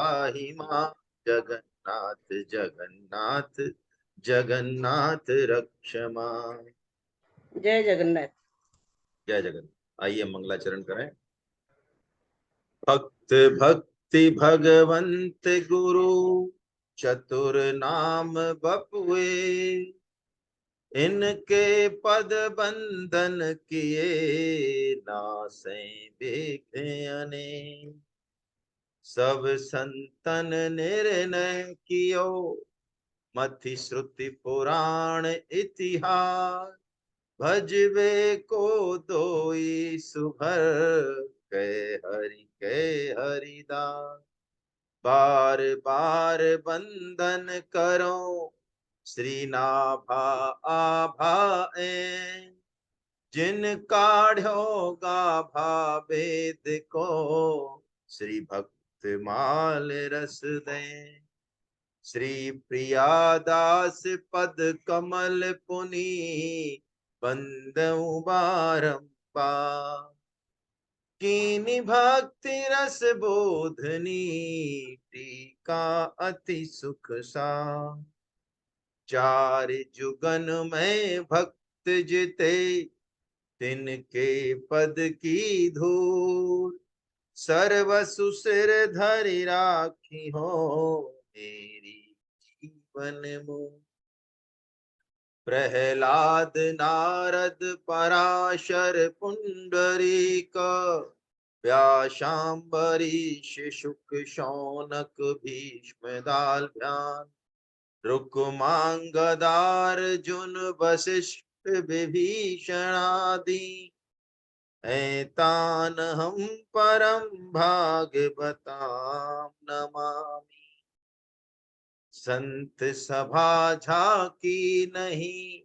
पाहि मां जगन्नाथ जगन्नाथ जगन्नाथ रक्ष मां। जय जगन्नाथ। जय जगन्नाथ। आइए मंगलाचरण करें। भक्त भक्ति भगवंत गुरु चतुर नाम बपुए, इनके पद बंधन किए नासै विघ्न अनेक। सब संतन निर्णय कियो मति श्रुति पुराण इतिहास। भजबे को दोई सुभर कह हरिदास। बार बार बंदन करो श्री नाभा आभाए, जिन काढ़ो गाभा वेद को श्री भक्त माल रस दें। श्री प्रियादास पद कमल पुनि बंदउ बारंबार। कीनी भक्ति रस बोधनी टीका अति सुख सा। चार जुगन में भक्त जिते तिनके पद की धूल। सर्वसु सिर धरि राखी हो मेरी जीवन मूल। प्रहलाद नारद पराशर पुंडरीक व्यासाम्बरीश शुक शौनक भीष्म दाल्भ्यान। रुक्मांगदार जुन वशिष्ठ विभीषणादि ऐतान हम परम भागवताम नमामि। संत सभा झाकी नहीं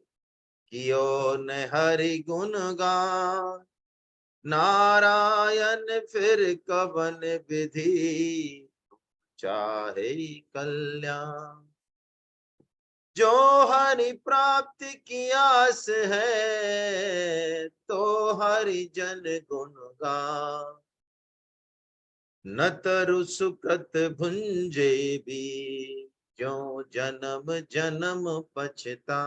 कियो न हरि गुण गान। नारायण फिर कवन विधि चाहे कल्याण। जो हरि प्राप्ति की आस है तो हरि जन गुण गान। न तरु सुकृत भुंजे भी जो जन्म जन्म पछता।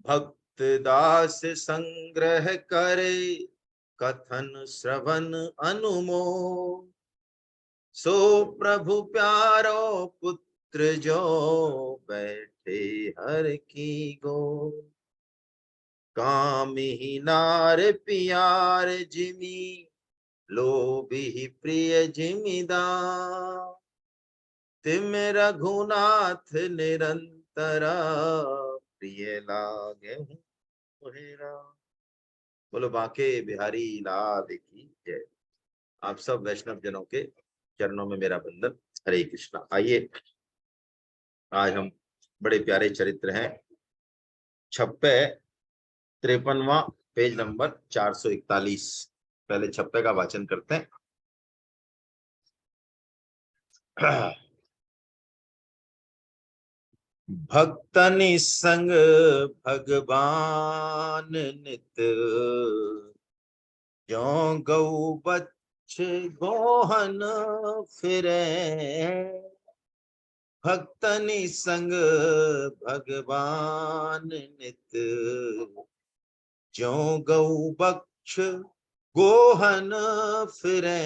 भक्त दास संग्रह करे कथन श्रवण अनुमोद। सो प्रभु प्यारो पुत्र जो बैठे हर की गोद। कामिही नार पियार जिमी लोभी प्रिय जिमिदार। तिम रघुनाथ निरंतर प्रिय लागे मोहेरा। बोलो बांके बिहारी लाल की जय। आप सब वैष्णव जनों के चरणों में मेरा वंदन। हरे कृष्णा। आइए आज हम बड़े प्यारे चरित्र हैं। 53वां पेज नंबर 441। पहले 56 का वाचन करते हैं। भक्तनि संग भगवान नित जो गौ बच्छ गोहन फिरे। भक्तनि संग भगवान नित जो गौ बच्छ गोहन फिरे।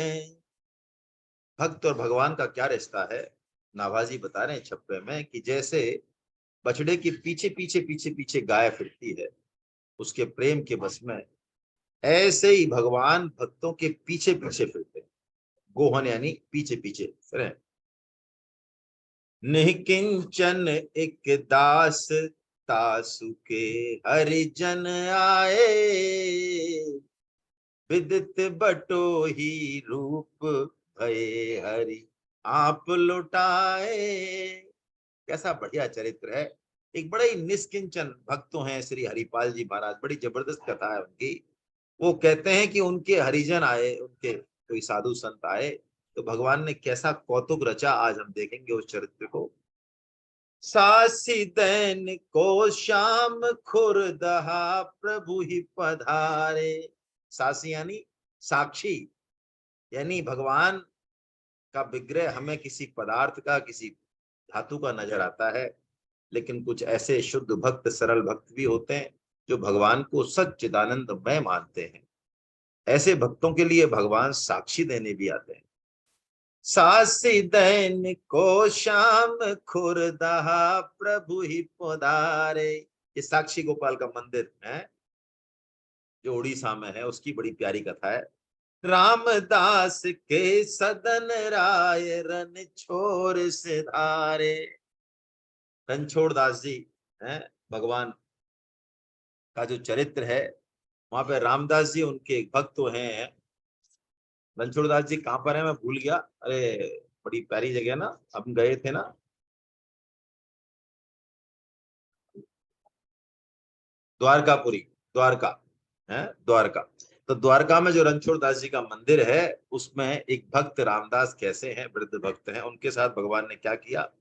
भक्त और भगवान का क्या रिश्ता है, नाभाजी बता रहे हैं 56 में कि जैसे बछड़े के पीछे पीछे पीछे पीछे गाय फिरती है उसके प्रेम के बस में, ऐसे ही भगवान भक्तों के पीछे पीछे फिरते हैं। गोहन यानी पीछे पीछे फिरे। निकिंचन एक दास तासु के हरिजन आए। विदित बटो ही रूप भये हरि आप लुटाए। कैसा बढ़िया चरित्र है। एक बड़े ही निष्किंचन भक्तों हैं श्री हरिपाल जी महाराज। बड़ी जबरदस्त कथा है उनकी। वो कहते हैं कि उनके हरिजन आए, उनके कोई साधु संत आए तो भगवान ने कैसा कौतुक रचा, आज हम देखेंगे उस चरित्र को। सासी दैन को श्याम खुरदहा प्रभु ही पधारे। सासी यानी साक्षी, यानी भगवान का विग्रह हमें किसी पदार्थ का, किसी धातु का नजर आता है, लेकिन कुछ ऐसे शुद्ध भक्त, सरल भक्त भी होते हैं जो भगवान को सच्चिदानंदमय मानते हैं। ऐसे भक्तों के लिए भगवान साक्षी देने भी आते हैं। सासी दैन को श्याम खुरदहा प्रभु ही पधारे। ये साक्षी गोपाल का मंदिर है जो उड़ीसा में है, उसकी बड़ी प्यारी कथा है। रामदास के सदन राय रन छोर सिधारे। रणछोड़ दास जी हैं भगवान का जो चरित्र है, वहां पे रामदास जी उनके एक भक्त तो हैं। रणछोड़ दास जी कहाँ पर है मैं भूल गया। अरे बड़ी प्यारी जगह ना, हम गए थे ना, द्वारकापुरी, द्वारका है, द्वारका। तो द्वारका में जो रणछोड़ दास जी का मंदिर है, उसमें एक भक्त रामदास कैसे हैं, वृद्ध भक्त हैं, उनके साथ भगवान ने क्या किया।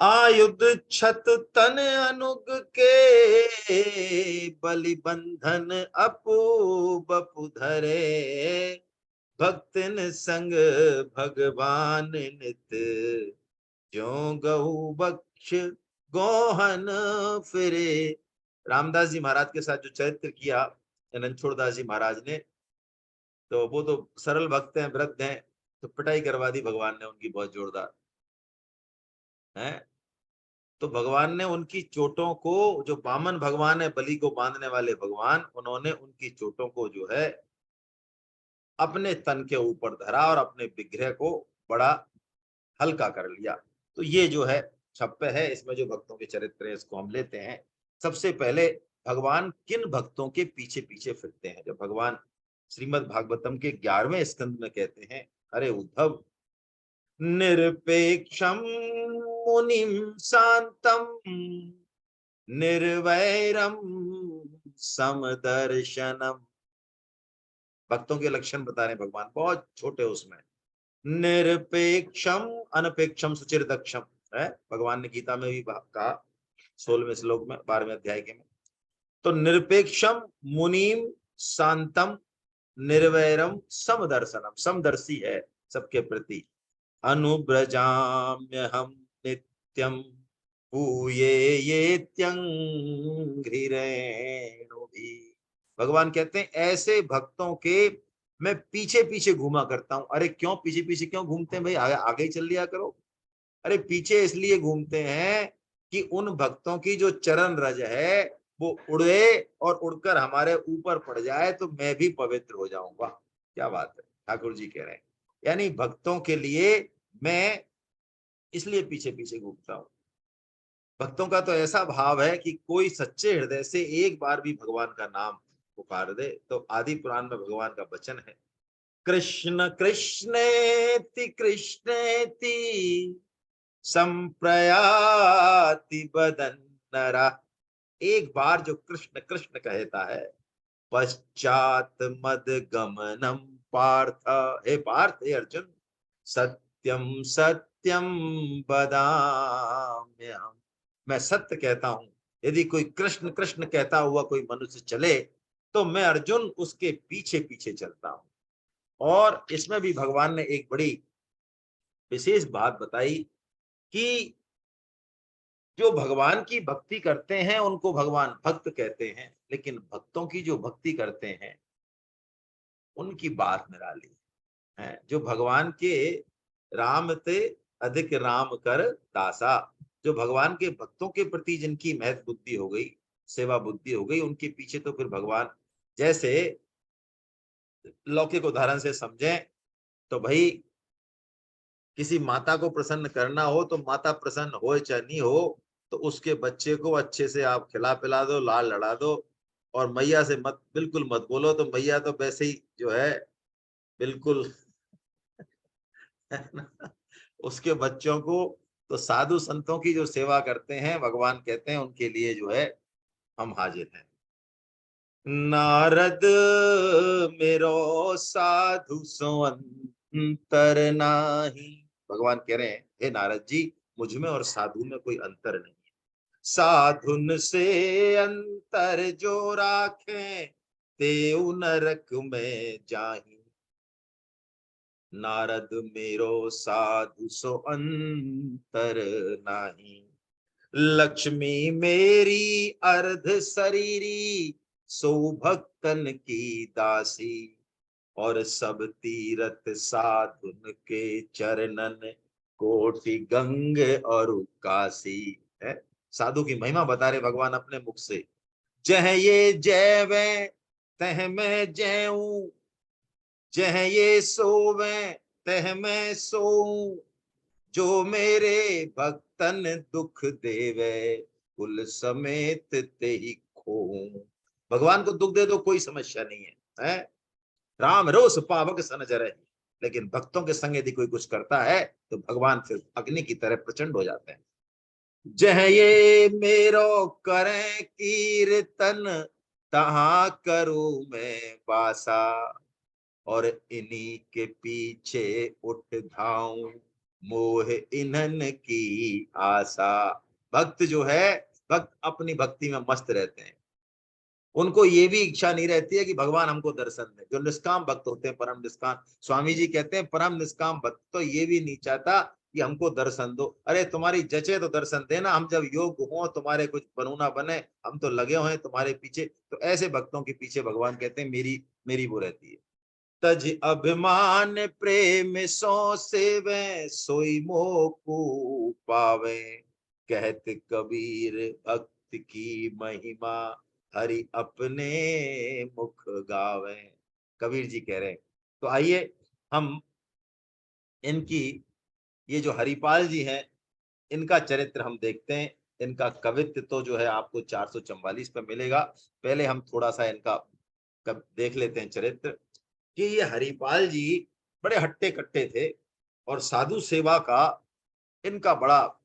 आयुध छत तन अनुग के बलि बंधन अपू बपु धरे। भक्तिन संग भगवान नित ज्यों गऊ बक्ष गोहन फिरे। रामदास जी महाराज के साथ जो चरित्र किया रणछोड़ दास जी महाराज ने, तो वो तो सरल भक्त हैं, वृद्ध हैं, तो पिटाई करवा दी भगवान ने उनकी बहुत जोरदार है। तो भगवान ने उनकी चोटों को, जो वामन भगवान है, बलि को बांधने वाले भगवान, उन्होंने उनकी चोटों को जो है अपने तन के ऊपर धरा और अपने विग्रह को बड़ा हल्का कर लिया। तो ये जो है छप्पे है, इसमें जो भक्तों के चरित्र है इसको हम लेते हैं। सबसे पहले भगवान किन भक्तों के पीछे पीछे फिरते हैं। जब भगवान श्रीमद् भागवतम के 11वें स्कंद में कहते हैं, अरे उद्धव, निरपेक्षम मुनिम शांतम निर्वैरम समदर्शनम। भक्तों के लक्षण बता रहे हैं भगवान, बहुत छोटे उसमें। निरपेक्षम अनपेक्षम सुचिर दक्षम है, भगवान ने गीता में भी कहा 16वें श्लोक में, 12वें अध्याय के में। तो निरपेक्षम मुनिम शांतम निर्वैरम समदर्शनम, समदर्शी है सबके प्रति। अनुब्रजाम्य हम नित्यम भूये ये त्यंघ्रिरेणु भी। भगवान कहते हैं ऐसे भक्तों के मैं पीछे पीछे घूमा करता हूं। अरे क्यों पीछे पीछे क्यों घूमते हैं भाई, आगे ही चल लिया करो। अरे पीछे इसलिए घूमते हैं कि उन भक्तों की जो चरण रज है वो उड़े और उड़कर हमारे ऊपर पड़ जाए तो मैं भी पवित्र हो जाऊंगा। क्या बात है, ठाकुर जी कह रहे हैं। यानी भक्तों के लिए मैं इसलिए पीछे पीछे घूमता हूं। भक्तों का तो ऐसा भाव है कि कोई सच्चे हृदय से एक बार भी भगवान का नाम पुकार दे तो आदि पुराण में भगवान का वचन है, कृष्ण कृष्णेति कृष्णेति संप्रयाति बदन्नरा। एक बार जो कृष्ण कृष्ण कहता है, पश्चात मद गमनम पार्थ, हे पार्थ, हे अर्जुन, सत्यम सत्यम बदाम्यहम्, मैं सत्य कहता हूं। यदि कोई कृष्ण कृष्ण कहता हुआ कोई मनुष्य चले तो मैं अर्जुन उसके पीछे पीछे चलता हूं। और इसमें भी भगवान ने एक बड़ी विशेष बात बताई कि जो भगवान की भक्ति करते हैं उनको भगवान भक्त कहते हैं, लेकिन भक्तों की जो भक्ति करते हैं उनकी बात निराली है। जो भगवान के राम ते अधिक राम कर दासा, जो भगवान के भक्तों के प्रति जिनकी महत्व बुद्धि हो गई, सेवा बुद्धि हो गई, उनके पीछे तो फिर भगवान, जैसे लौकिक उदाहरण से समझें तो भाई किसी माता को प्रसन्न करना हो तो माता प्रसन्न हो चाहे नहीं हो, तो उसके बच्चे को अच्छे से आप खिला पिला दो, लाल लड़ा दो, और मैया से मत, बिल्कुल मत बोलो, तो मैया तो वैसे ही जो है बिल्कुल उसके बच्चों को, तो साधु संतों की जो सेवा करते हैं भगवान कहते हैं उनके लिए जो है हम हाजिर हैं। नारद मेरो साधु सो अंतर नाही। भगवान कह रहे हैं हे नारद जी, मुझ में और साधु में कोई अंतर नहीं है। साधुन से अंतर जो राखे ते नरक में जाही। नारद मेरो साधु सो अंतर नाही। लक्ष्मी मेरी अर्ध शरीरी, सो भक्तन की दासी। और सब तीरथ साधुन के चरणन, कोटि गंग और काशी। है, साधु की महिमा बता रहे भगवान अपने मुख से। जह ये जय वे, तह मैं जयऊं, जह ये सोवे, तह मैं सोऊं। जो मेरे भक्तन दुख देवे, कुल समेत ते ही खोऊं। भगवान को दुख दे दो कोई समस्या नहीं है, है? राम रोष पावक सन जरे। लेकिन भक्तों के संग यदि कोई कुछ करता है तो भगवान फिर अग्नि की तरह प्रचंड हो जाते हैं। जह ये मेरो करें कीर्तन, तहां करूं मैं वासा। और इन्हीं के पीछे उठ धाऊं, मोह इन्हन की आशा। भक्त जो है, भक्त अपनी भक्ति में मस्त रहते हैं। उनको ये भी इच्छा नहीं रहती है कि भगवान हमको दर्शन दे। जो निष्काम भक्त होते हैं, परम निष्काम, स्वामी जी कहते हैं परम निष्काम भक्त तो ये भी नहीं चाहता कि हमको दर्शन दो। अरे तुम्हारी जचे तो दर्शन देना, हम जब योग्य हो तुम्हारे कुछ बनू ना बने, हम तो लगे हुए हैं तुम्हारे पीछे। तो ऐसे भक्तों के पीछे भगवान कहते हैं मेरी मेरी वो रहती है। तज अभिमान प्रेम सो सेवे, सोई मोह को पावे। कहत कबीर भक्त की महिमा, हरि अपने मुख गावे। कबीर जी कह रहे हैं। तो आइए हम इनकी, ये जो हरिपाल जी हैं, इनका चरित्र हम देखते हैं। इनका कवित्व तो जो है आपको 444 पे मिलेगा। पहले हम थोड़ा सा इनका देख लेते हैं चरित्र, कि ये हरिपाल जी बड़े हट्टे कट्टे थे और साधु सेवा का इनका बड़ा,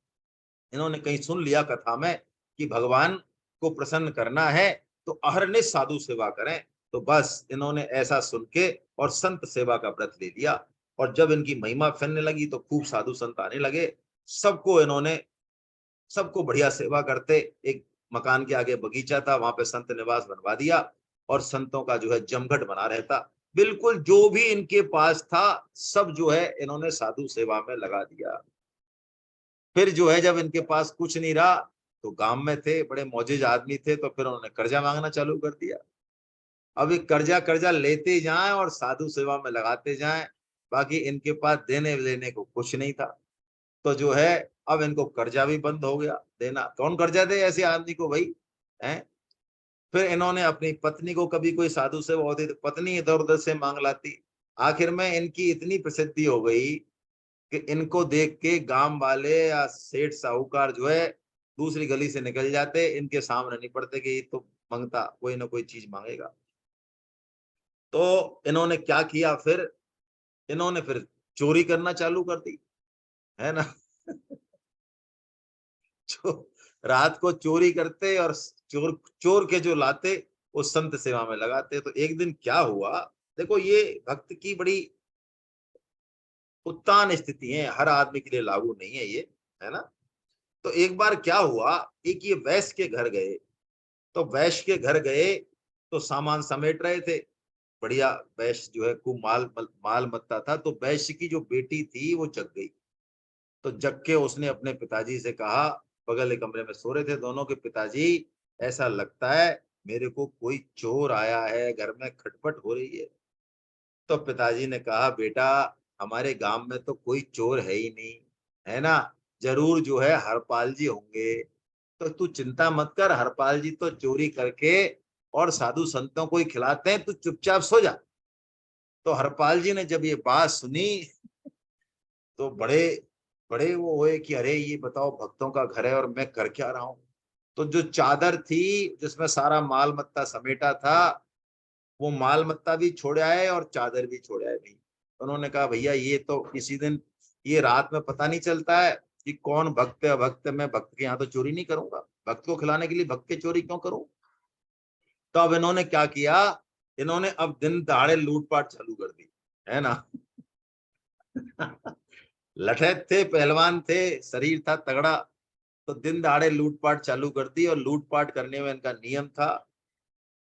इन्होंने कहीं सुन लिया कथा में कि भगवान को प्रसन्न करना है तो अहरनिश साधु सेवा करें। तो बस इन्होंने ऐसा सुन के और संत सेवा का व्रत ले लिया। और जब इनकी महिमा फैलने लगी तो खूब साधु संत आने लगे। सबको इन्होंने, सबको बढ़िया सेवा करते। एक मकान के आगे बगीचा था, वहां पे संत निवास बनवा दिया और संतों का जो है जमघट बना रहता। बिल्कुल जो भी इनके पास था सब जो है इन्होंने साधु सेवा में लगा दिया। फिर जो है जब इनके पास कुछ नहीं रहा, तो गांव में थे, बड़े मौजिज आदमी थे, तो फिर उन्होंने कर्जा मांगना चालू कर दिया। अब ये कर्जा कर्जा लेते जाएं और साधु सेवा में लगाते जाएं, बाकी इनके पास देने लेने को कुछ नहीं था। तो जो है अब इनको कर्जा भी बंद हो गया देना। कौन कर्जा दे ऐसे आदमी को भाई, हैं? फिर इन्होंने अपनी पत्नी को, कभी कोई साधु सेवा होती तो पत्नी इधर उधर से मांग लाती। आखिर में इनकी इतनी प्रसिद्धि हो गई कि इनको देख के गांव वाले या सेठ साहूकार जो है दूसरी गली से निकल जाते, इनके सामने नहीं पड़ते कि ये तो मांगता, कोई ना कोई चीज मांगेगा। तो इन्होंने क्या किया फिर, इन्होंने फिर चोरी करना चालू कर दी, है ना। जो रात को चोरी करते और चोर चोर के जो लाते वो संत सेवा में लगाते। तो एक दिन क्या हुआ, देखो ये भक्त की बड़ी उत्तान स्थिति है, हर आदमी के लिए लागू नहीं है ये, है ना। तो एक बार क्या हुआ, एक ये वैश्य के घर गए। तो वैश्य के घर गए तो सामान समेट रहे थे, बढ़िया। वैश्य जो है खूब माल मत्ता था। तो वैश्य की जो बेटी थी वो जग गई। तो जग के उसने अपने पिताजी से कहा, बगल के कमरे में सो रहे थे दोनों के पिताजी, ऐसा लगता है मेरे को कोई चोर आया है, घर में खटपट हो रही है। तो पिताजी ने कहा, बेटा हमारे गांव में तो कोई चोर है ही नहीं, है ना। जरूर जो है हरपाल जी होंगे। तो तू चिंता मत कर, हरपाल जी तो चोरी करके और साधु संतों को ही खिलाते हैं, तू चुपचाप सो जा। तो हरपाल जी ने जब ये बात सुनी तो बड़े बड़े वो हुए कि अरे ये बताओ भक्तों का घर है और मैं कर क्या रहा हूं। तो जो चादर थी जिसमें सारा माल मत्ता समेटा था, वो माल मत्ता भी छोड़ आए और चादर भी छोड़ आए नहीं। उन्होंने कहा भैया ये तो किसी दिन, ये रात में पता नहीं चलता है कि कौन भक्त है अभक्त है। मैं भक्त के यहाँ तो चोरी नहीं करूंगा, भक्त को खिलाने के लिए भक्त के चोरी क्यों करूं। तो अब इन्होंने क्या किया, इन्होंने अब दिन दहाड़े लूटपाट चालू कर दी, है ना। लठैत थे, पहलवान थे, शरीर था तगड़ा। तो दिन दहाड़े लूटपाट चालू कर दी। और लूटपाट करने में इनका नियम था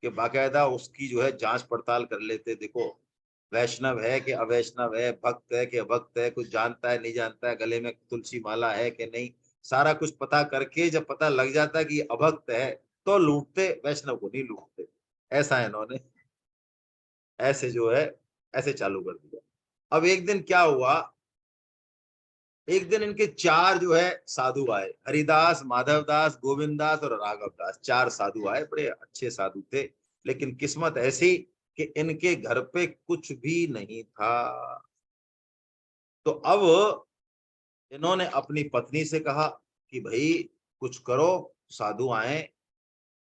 कि बाकायदा उसकी जो है जांच पड़ताल कर लेते। देखो वैष्णव है कि अवैष्णव है, भक्त है कि अभक्त है, कुछ जानता है नहीं जानता है, गले में तुलसी माला है कि नहीं, सारा कुछ पता करके जब पता लग जाता है कि ये अभक्त है तो लूटते, वैष्णव को नहीं लूटते। ऐसा है इन्होंने, ऐसे जो है ऐसे चालू कर दिया। अब एक दिन क्या हुआ, एक दिन इनके चार जो है साधु आए, हरिदास, माधवदास, गोविंददास और राघवदास, चार साधु आए, बड़े अच्छे साधु थे। लेकिन किस्मत ऐसी कि इनके घर पे कुछ भी नहीं था। तो अब इन्होंने अपनी पत्नी से कहा कि भाई कुछ करो, साधु आए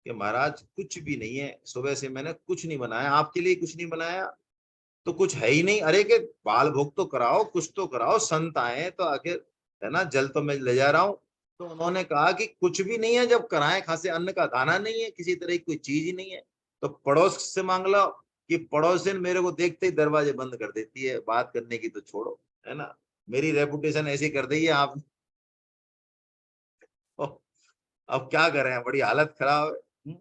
कि महाराज कुछ भी नहीं है, सुबह से मैंने कुछ नहीं बनाया, आपके लिए कुछ नहीं बनाया, तो कुछ है ही नहीं। अरे के बाल भोग तो कराओ, कुछ तो कराओ, संत आए तो आखिर, है ना, जल तो मैं ले जा रहा हूं। तो उन्होंने कहा कि कुछ भी नहीं है, जब कराए खासे अन्न का दाना नहीं है, किसी तरह की कोई चीज ही नहीं है, तो पड़ोस से मांग लो। कि पड़ोसिन मेरे को देखते ही दरवाजे बंद कर देती है, बात करने की तो छोड़ो, है ना, मेरी रेपुटेशन ऐसी कर दी है आप। ओह, अब क्या करें, बड़ी हालत खराब है।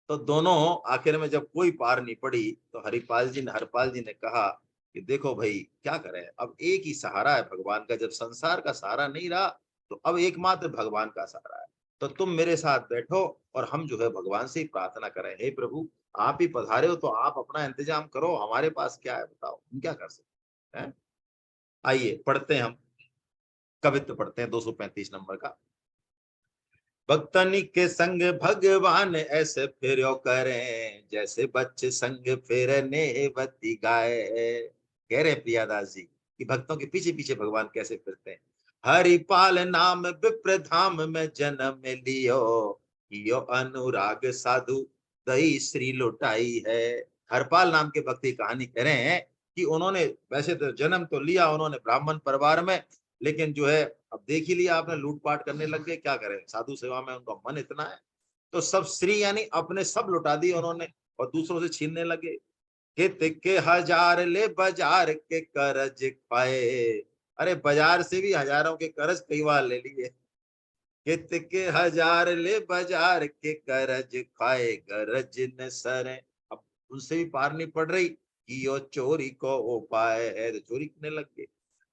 तो दोनों आखिर में जब कोई पार नहीं पड़ी तो हरपाल जी ने कहा कि देखो भाई क्या करें, अब एक ही सहारा है भगवान का, जब संसार का सहारा नहीं रहा तो अब एकमात्र भगवान का सहारा है। तो तुम मेरे साथ बैठो और हम जो है भगवान से ही प्रार्थना करें, हे प्रभु आप ही पधारे हो तो आप अपना इंतजाम करो, हमारे पास क्या है बताओ, हम क्या कर सकते हैं। आइए पढ़ते हैं हम, कवित्व पढ़ते हैं 235 नंबर का। भक्तनी के संग भगवान ऐसे फेरो करें, जैसे बच्चे संग फेरने बत्ती गाए। कह रहे प्रियादास जी कि भक्तों के पीछे पीछे भगवान कैसे फिरते हैं। हरिपाल नाम विप्र धाम में जन्म लियो, यो अनुराग साधु दई श्री लुटाई है। हरपाल नाम के भक्त की कहानी कह रहे हैं कि उन्होंने वैसे तो जन्म तो लिया उन्होंने ब्राह्मण परिवार में, लेकिन जो है अब देख ही लिया आपने, लूटपाट करने लग गए, क्या करें, साधु सेवा में उनका मन इतना है। तो सब श्री यानी अपने सब लुटा दिए उन्होंने और दूसरों से छीनने लगे। कित के हजार ले बाजार के करज खाए, अरे बाजार से भी हजारों के कर्ज कई बार ले लिए। कित के हजार ले बाजार के करज खाए, गरज न सरे, अब उनसे भी पार नहीं पड़ रही कि यो चोरी को उपाय है, तो चोरी करने लग गए।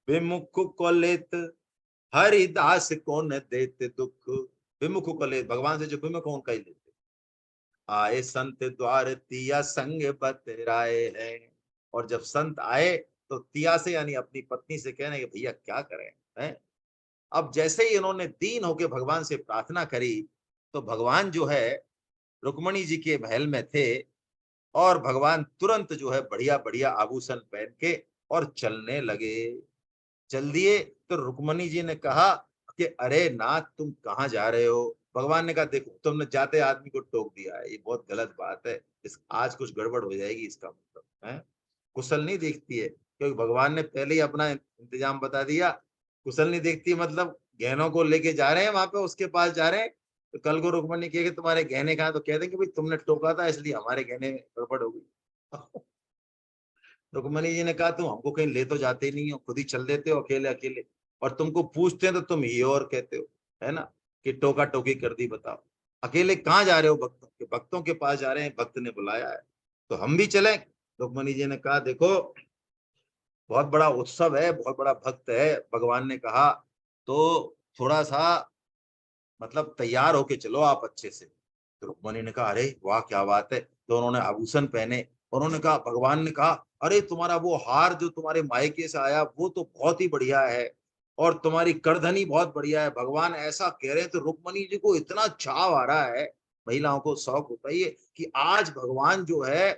विमुख को लेत हरिदास को न देते दुख, विमुख को ले, भगवान से जो विमुख हो उनका ही लेते। आए संत द्वार तिया संग बतराए है, और जब संत आए तो तिया से यानी अपनी पत्नी से कहने कि भैया क्या करें हैं। अब जैसे ही इन्होंने दीन होके भगवान से प्रार्थना करी तो भगवान जो है रुक्मणी जी के महल में थे, और भगवान तुरंत जो है बढ़िया बढ़िया आभूषण पहन के और चलने लगे। चल दिए तो रुक्मणी जी ने कहा कि अरे नाथ तुम कहाँ जा रहे हो। भगवान ने कहा देखो तुमने जाते आदमी को टोक दिया है, ये बहुत गलत बात है, इस आज कुछ गड़बड़ हो जाएगी, इसका मतलब है कुशल नहीं देखती है, क्योंकि भगवान ने पहले ही अपना इंतजाम बता दिया। कुशल नहीं देखती मतलब गहनों को लेके जा रहे हैं वहां पे, उसके पास जा रहे हैं, तो कल को रुक्मणी कहेगी तुम्हारे गहने कहाँ, तो कह देंगे भाई तुमने टोका था इसलिए हमारे गहने में गड़बड़ हो गई। रुक्मणी जी ने कहा तुम हमको कहीं ले तो जाते ही नहीं हो, खुद ही चल देते हो अकेले अकेले, और तुमको पूछते हैं तो तुम ये और कहते हो, है ना, कि टोका टोकी कर दी, बताओ अकेले कहाँ जा रहे हो, भक्तों के पास जा रहे हैं, भक्त ने बुलाया है तो हम भी चले। रुक्मणी जी ने कहा देखो बहुत बड़ा उत्सव है, बहुत बड़ा भक्त है, भगवान ने कहा तो थोड़ा सा मतलब तैयार होके चलो आप अच्छे से। तो रुक्मणी ने कहा अरे वाह क्या बात है, तो उन्होंने आभूषण पहने, उन्होंने कहा, भगवान ने कहा अरे तुम्हारा वो हार जो तुम्हारे मायके से आया वो तो बहुत ही बढ़िया है, और तुम्हारी करधनी बहुत बढ़िया है। भगवान ऐसा कह रहे हैं तो रुक्मणी जी को इतना चाव आ रहा है, महिलाओं को शौक होता है ये कि आज भगवान जो है,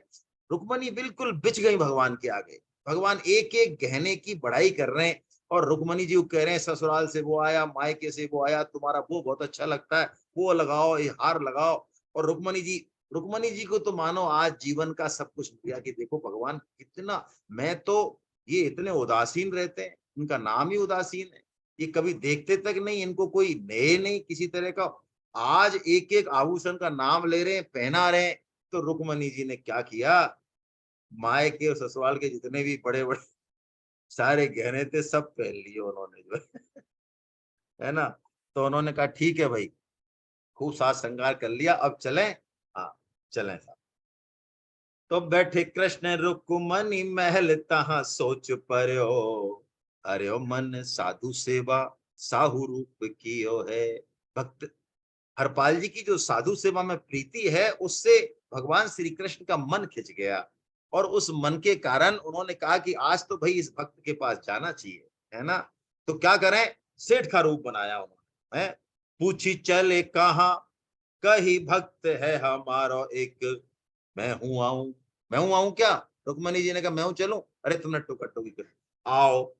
रुक्मणी बिल्कुल बिछ गई भगवान के आगे। भगवान एक एक गहने की बढ़ाई कर रहे हैं, और रुक्मणी जी को कह रहे हैं ससुराल से वो आया, मायके से वो आया, तुम्हारा वो बहुत अच्छा लगता है, वो लगाओ, ये हार लगाओ। और रुक्मणी जी को तो मानो आज जीवन का सब कुछ मिल गया कि देखो भगवान कितना, मैं तो, ये इतने उदासीन रहते हैं, इनका नाम ही उदासीन है, ये कभी देखते तक नहीं, इनको कोई नए नहीं किसी तरह का, आज एक एक आभूषण का नाम ले रहे हैं, पहना रहे हैं। तो रुक्मणी जी ने क्या किया, मायके और ससुराल के जितने भी बड़े बड़े सारे गहने थे सब पहन लिए उन्होंने जो है ना। तो उन्होंने कहा ठीक है भाई, खूब साज श्रृंगार कर लिया, अब चलें। हाँ चलें साहब। तो बैठे कृष्ण रुक्मणी महल तहां सोच पर्यो, अरे मन साधु सेवा साहू रूप कियो है। भक्त हरपाल जी की जो साधु सेवा में प्रीति है, उससे भगवान श्री कृष्ण का मन खिंच गया, और उस मन के कारण उन्होंने कहा कि आज तो भाई इस भक्त के पास जाना चाहिए, है ना। तो क्या करें, सेठ का रूप बनाया उन्होंने, है। पूछी चले कहा, कही भक्त है हमारो एक, मैं हूं आऊं, मैं हूं आऊं क्या। रुक्मणी जी ने कहा मैं हूं चलूं, अरे तुमने टोका टोकी कर, आओ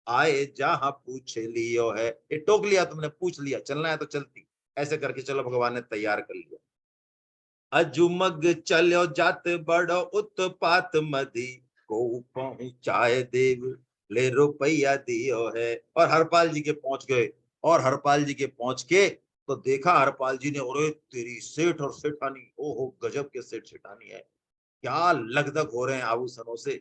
आए जहां पूछ लियो है, ये टोक लिया तुमने, पूछ लिया, चलना है तो चलती, ऐसे करके चलो भगवान ने तैयार कर लिया। अजुमग चलो जात बड़ो उत्पात मधी, को पहुंचाए देव ले रुपया दियो है। और हरपाल जी के पहुंच गए, और हरपाल जी के पहुंच के तो देखा हरपाल जी ने, अरे तेरी सेठ और सेठानी, ओहो गजब के सेठ सेठानी है, क्या लगधग हो रहे हैं आभूषणों से।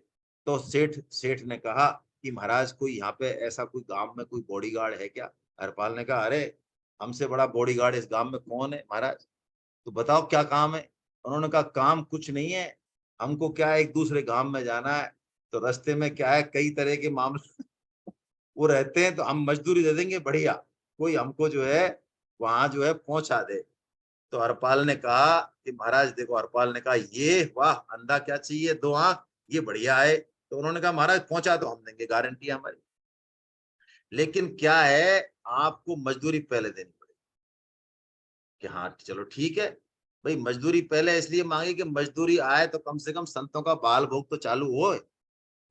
तो सेठ सेठ ने कहा कि महाराज कोई यहाँ पे ऐसा कोई गांव में कोई बॉडीगार्ड है क्या। हरपाल ने कहा अरे हमसे बड़ा बॉडीगार्ड इस गांव में कौन है महाराज, तो बताओ क्या काम है। उन्होंने कहा काम कुछ नहीं है, हमको क्या है एक दूसरे गांव में जाना है, तो रास्ते में क्या है कई तरह के मामले वो रहते हैं, तो हम मजदूरी दे देंगे बढ़िया, कोई हमको जो है वहां जो है पहुंचा दे। तो हरपाल ने कहा कि महाराज देखो, हरपाल ने कहा ये वाह, अंधा क्या चाहिए दो आंख, ये बढ़िया है। तो उन्होंने कहा महाराज पहुंचा तो हम देंगे, गारंटी है हमारी, लेकिन क्या है आपको मजदूरी पहले देनी पड़ेगी। कि हाँ चलो ठीक है भाई, मजदूरी पहले इसलिए मांगी कि मजदूरी आए तो कम से कम संतों का बाल भोग तो चालू हो।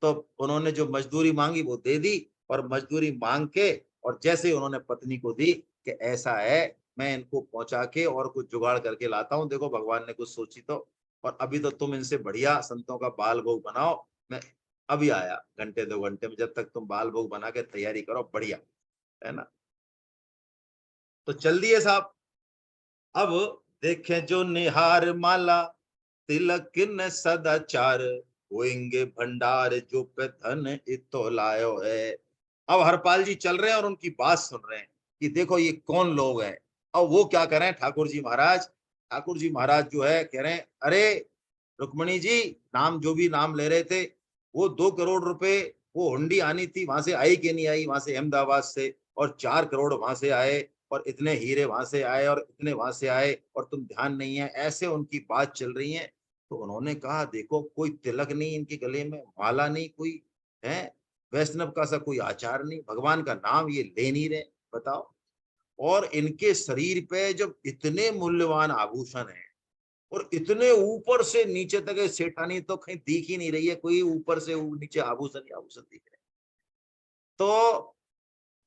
तो उन्होंने जो मजदूरी मांगी वो दे दी, और मजदूरी मांग के और जैसे ही उन्होंने पत्नी को दी कि ऐसा है मैं इनको पहुंचा के और कुछ जुगाड़ करके लाता हूँ, देखो भगवान ने कुछ सोची तो, और अभी तो तुम इनसे बढ़िया संतों का बाल भोग बनाओ, मैं अभी आया घंटे दो घंटे में, जब तक तुम बाल भोग बना के तैयारी करो बढ़िया, है ना। तो चल दिए साहब। अब देखें जो निहार माला, तिलक न सदाचार, होएंगे भंडार जो पे धन इतो लायो है। अब हरपाल जी चल रहे हैं और उनकी बात सुन रहे हैं कि देखो ये कौन लोग हैं। अब वो क्या करें, ठाकुर जी महाराज, ठाकुर जी महाराज जो है कह रहे हैं अरे रुक्मणी जी, नाम जो भी नाम ले रहे थे, वो 2 करोड़ रुपए वो हुंडी आनी थी, वहां से आई कि नहीं आई, वहां से अहमदाबाद से, और 4 करोड़ वहां से आए, और इतने हीरे वहां से आए, और इतने वहां से आए, और तुम ध्यान नहीं है, ऐसे उनकी बात चल रही है। तो उन्होंने कहा देखो कोई तिलक नहीं इनके गले में, माला नहीं कोई है, वैष्णव का सा कोई आचार नहीं, भगवान का नाम ये ले नहीं रहे, बताओ। और इनके शरीर पे जब इतने मूल्यवान आभूषण हैं, और इतने ऊपर से नीचे तक सेठानी तो कहीं दिख ही नहीं रही है, कोई ऊपर से नीचे आभूषण ही आभूषण दिख रहे हैं। तो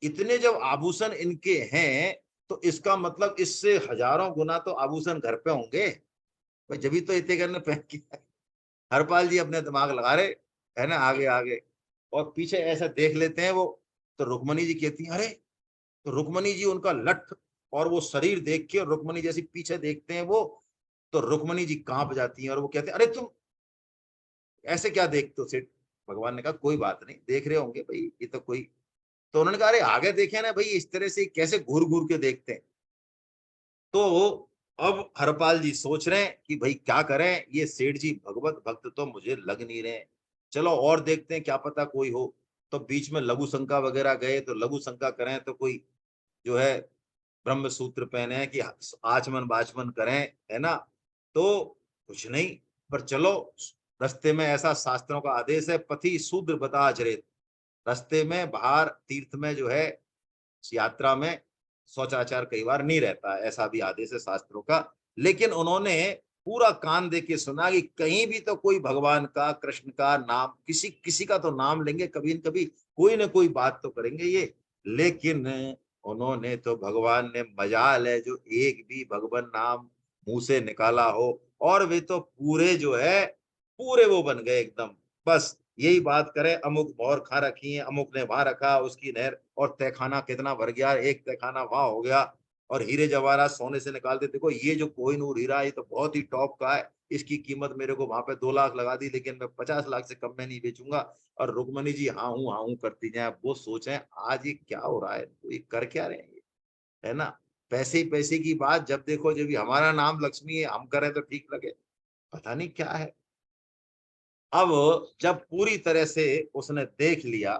इतने जब आभूषण इनके हैं, तो इसका मतलब इससे हजारों गुना तो आभूषण घर पे होंगे भाई, जब तो इतने करने पहन के। हरपाल जी अपने दिमाग लगा रहे, है ना, आगे आगे, और पीछे ऐसा देख लेते हैं वो। तो रुक्मणी जी कहती है अरे, तो रुक्मणी जी उनका लठ और वो शरीर देख के, और रुक्मणी जैसी पीछे देखते हैं वो, तो रुक्मणी जी कांप जाती हैं, और वो कहते हैं अरे तुम ऐसे क्या देखते हो सेठ। भगवान ने कहा कोई बात नहीं, देख रहे होंगे भाई ये तो कोई। तो उन्होंने कहा अरे आगे देखे ना भाई, इस तरह से कैसे घूर घूर के देखते हैं। तो अब हरपाल जी सोच रहे हैं कि भाई क्या करें, ये सेठ जी भगवत भक्त तो मुझे लग नहीं रहे, चलो और देखते हैं क्या पता कोई हो। तो बीच में लघु शंका वगैरह गए, तो लघु शंका करें तो कोई जो है ब्रह्म सूत्र पहने कि आचमन बाचमन करें, है ना। तो कुछ नहीं, पर चलो रास्ते में ऐसा शास्त्रों का आदेश है, पथि शूद्र बता आचरित, रास्ते में बाहर तीर्थ में जो है यात्रा में शौचाचार कई बार नहीं रहता, ऐसा भी आदेश है शास्त्रों का। लेकिन उन्होंने पूरा कान दे के सुना कि कहीं भी तो कोई भगवान का कृष्ण का नाम, किसी किसी का तो नाम लेंगे, कभी न कभी कोई ना कोई बात तो करेंगे ये। लेकिन उन्होंने तो, भगवान ने मजाल है जो एक भी भगवान नाम मुंह से निकाला हो, और वे तो पूरे जो है पूरे वो बन गए एकदम। बस यही बात करें, अमुक मोहर खा रखी है, अमुक ने वहां रखा उसकी नहर, और तहखाना कितना भर गया, एक तहखाना वहां हो गया, और हीरे जवाहरात सोने से निकालते, देखो ये जो कोहिनूर हीरा है ये तो बहुत ही टॉप का है, इसकी कीमत मेरे को वहां पे 2 लाख लगा दी, लेकिन मैं 50 लाख से कम में नहीं बेचूंगा। और रुक्मणी जी हाँ हूं करती जाए। वो सोचे आज ये क्या हो रहा है, तो ये कर क्या रहे हैं ये, है ना। पैसे ही पैसे की बात, जब देखो जब भी हमारा नाम लक्ष्मी है, हम करें तो ठीक लगे, पता नहीं क्या है। अब जब पूरी तरह से उसने देख लिया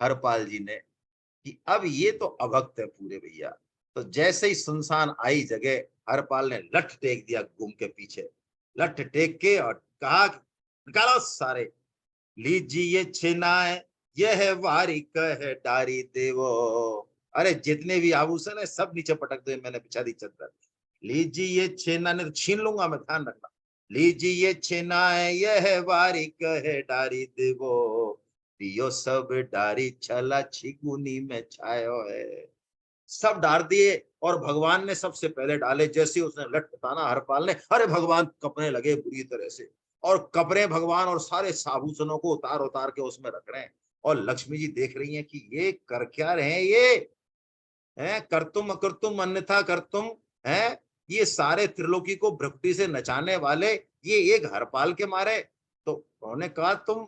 हरपाल जी ने कि अब ये तो अभक्त है पूरे भैया, तो जैसे ही सुनसान आई जगह हरपाल ने लठ टेक दिया घूम के पीछे, लठ टेक के और कहा निकालो सारे, लीजिए छिनाए यह वारी कह डारी देवो। अरे जितने भी आभूषण है सब नीचे पटक दे, मैंने बिछा दी चद्दर। लीजिए छेना, नहीं तो छीन लूंगा मैं, ध्यान रखना। लीजिए छेनाए यह वारी कह डारी देवो, पियो सब डारी छला छिगुनी में छायो है। सब डाल दिए और भगवान ने सबसे पहले डाले। जैसे उसने लठ ताना हरपाल ने, अरे भगवान कपने लगे बुरी तरह से, और कपड़े भगवान और सारे आभूषणों को उतार उतार के उसमें रख रहे हैं। और लक्ष्मी जी देख रही हैं कि ये कर क्या रहे हैं, ये है करतुम अकर्तुम अन्यथा करतुम है, ये सारे त्रिलोकी को भ्रकुटी से नचाने वाले ये एक हरपाल के मारे। तो उन्होंने कहा तुम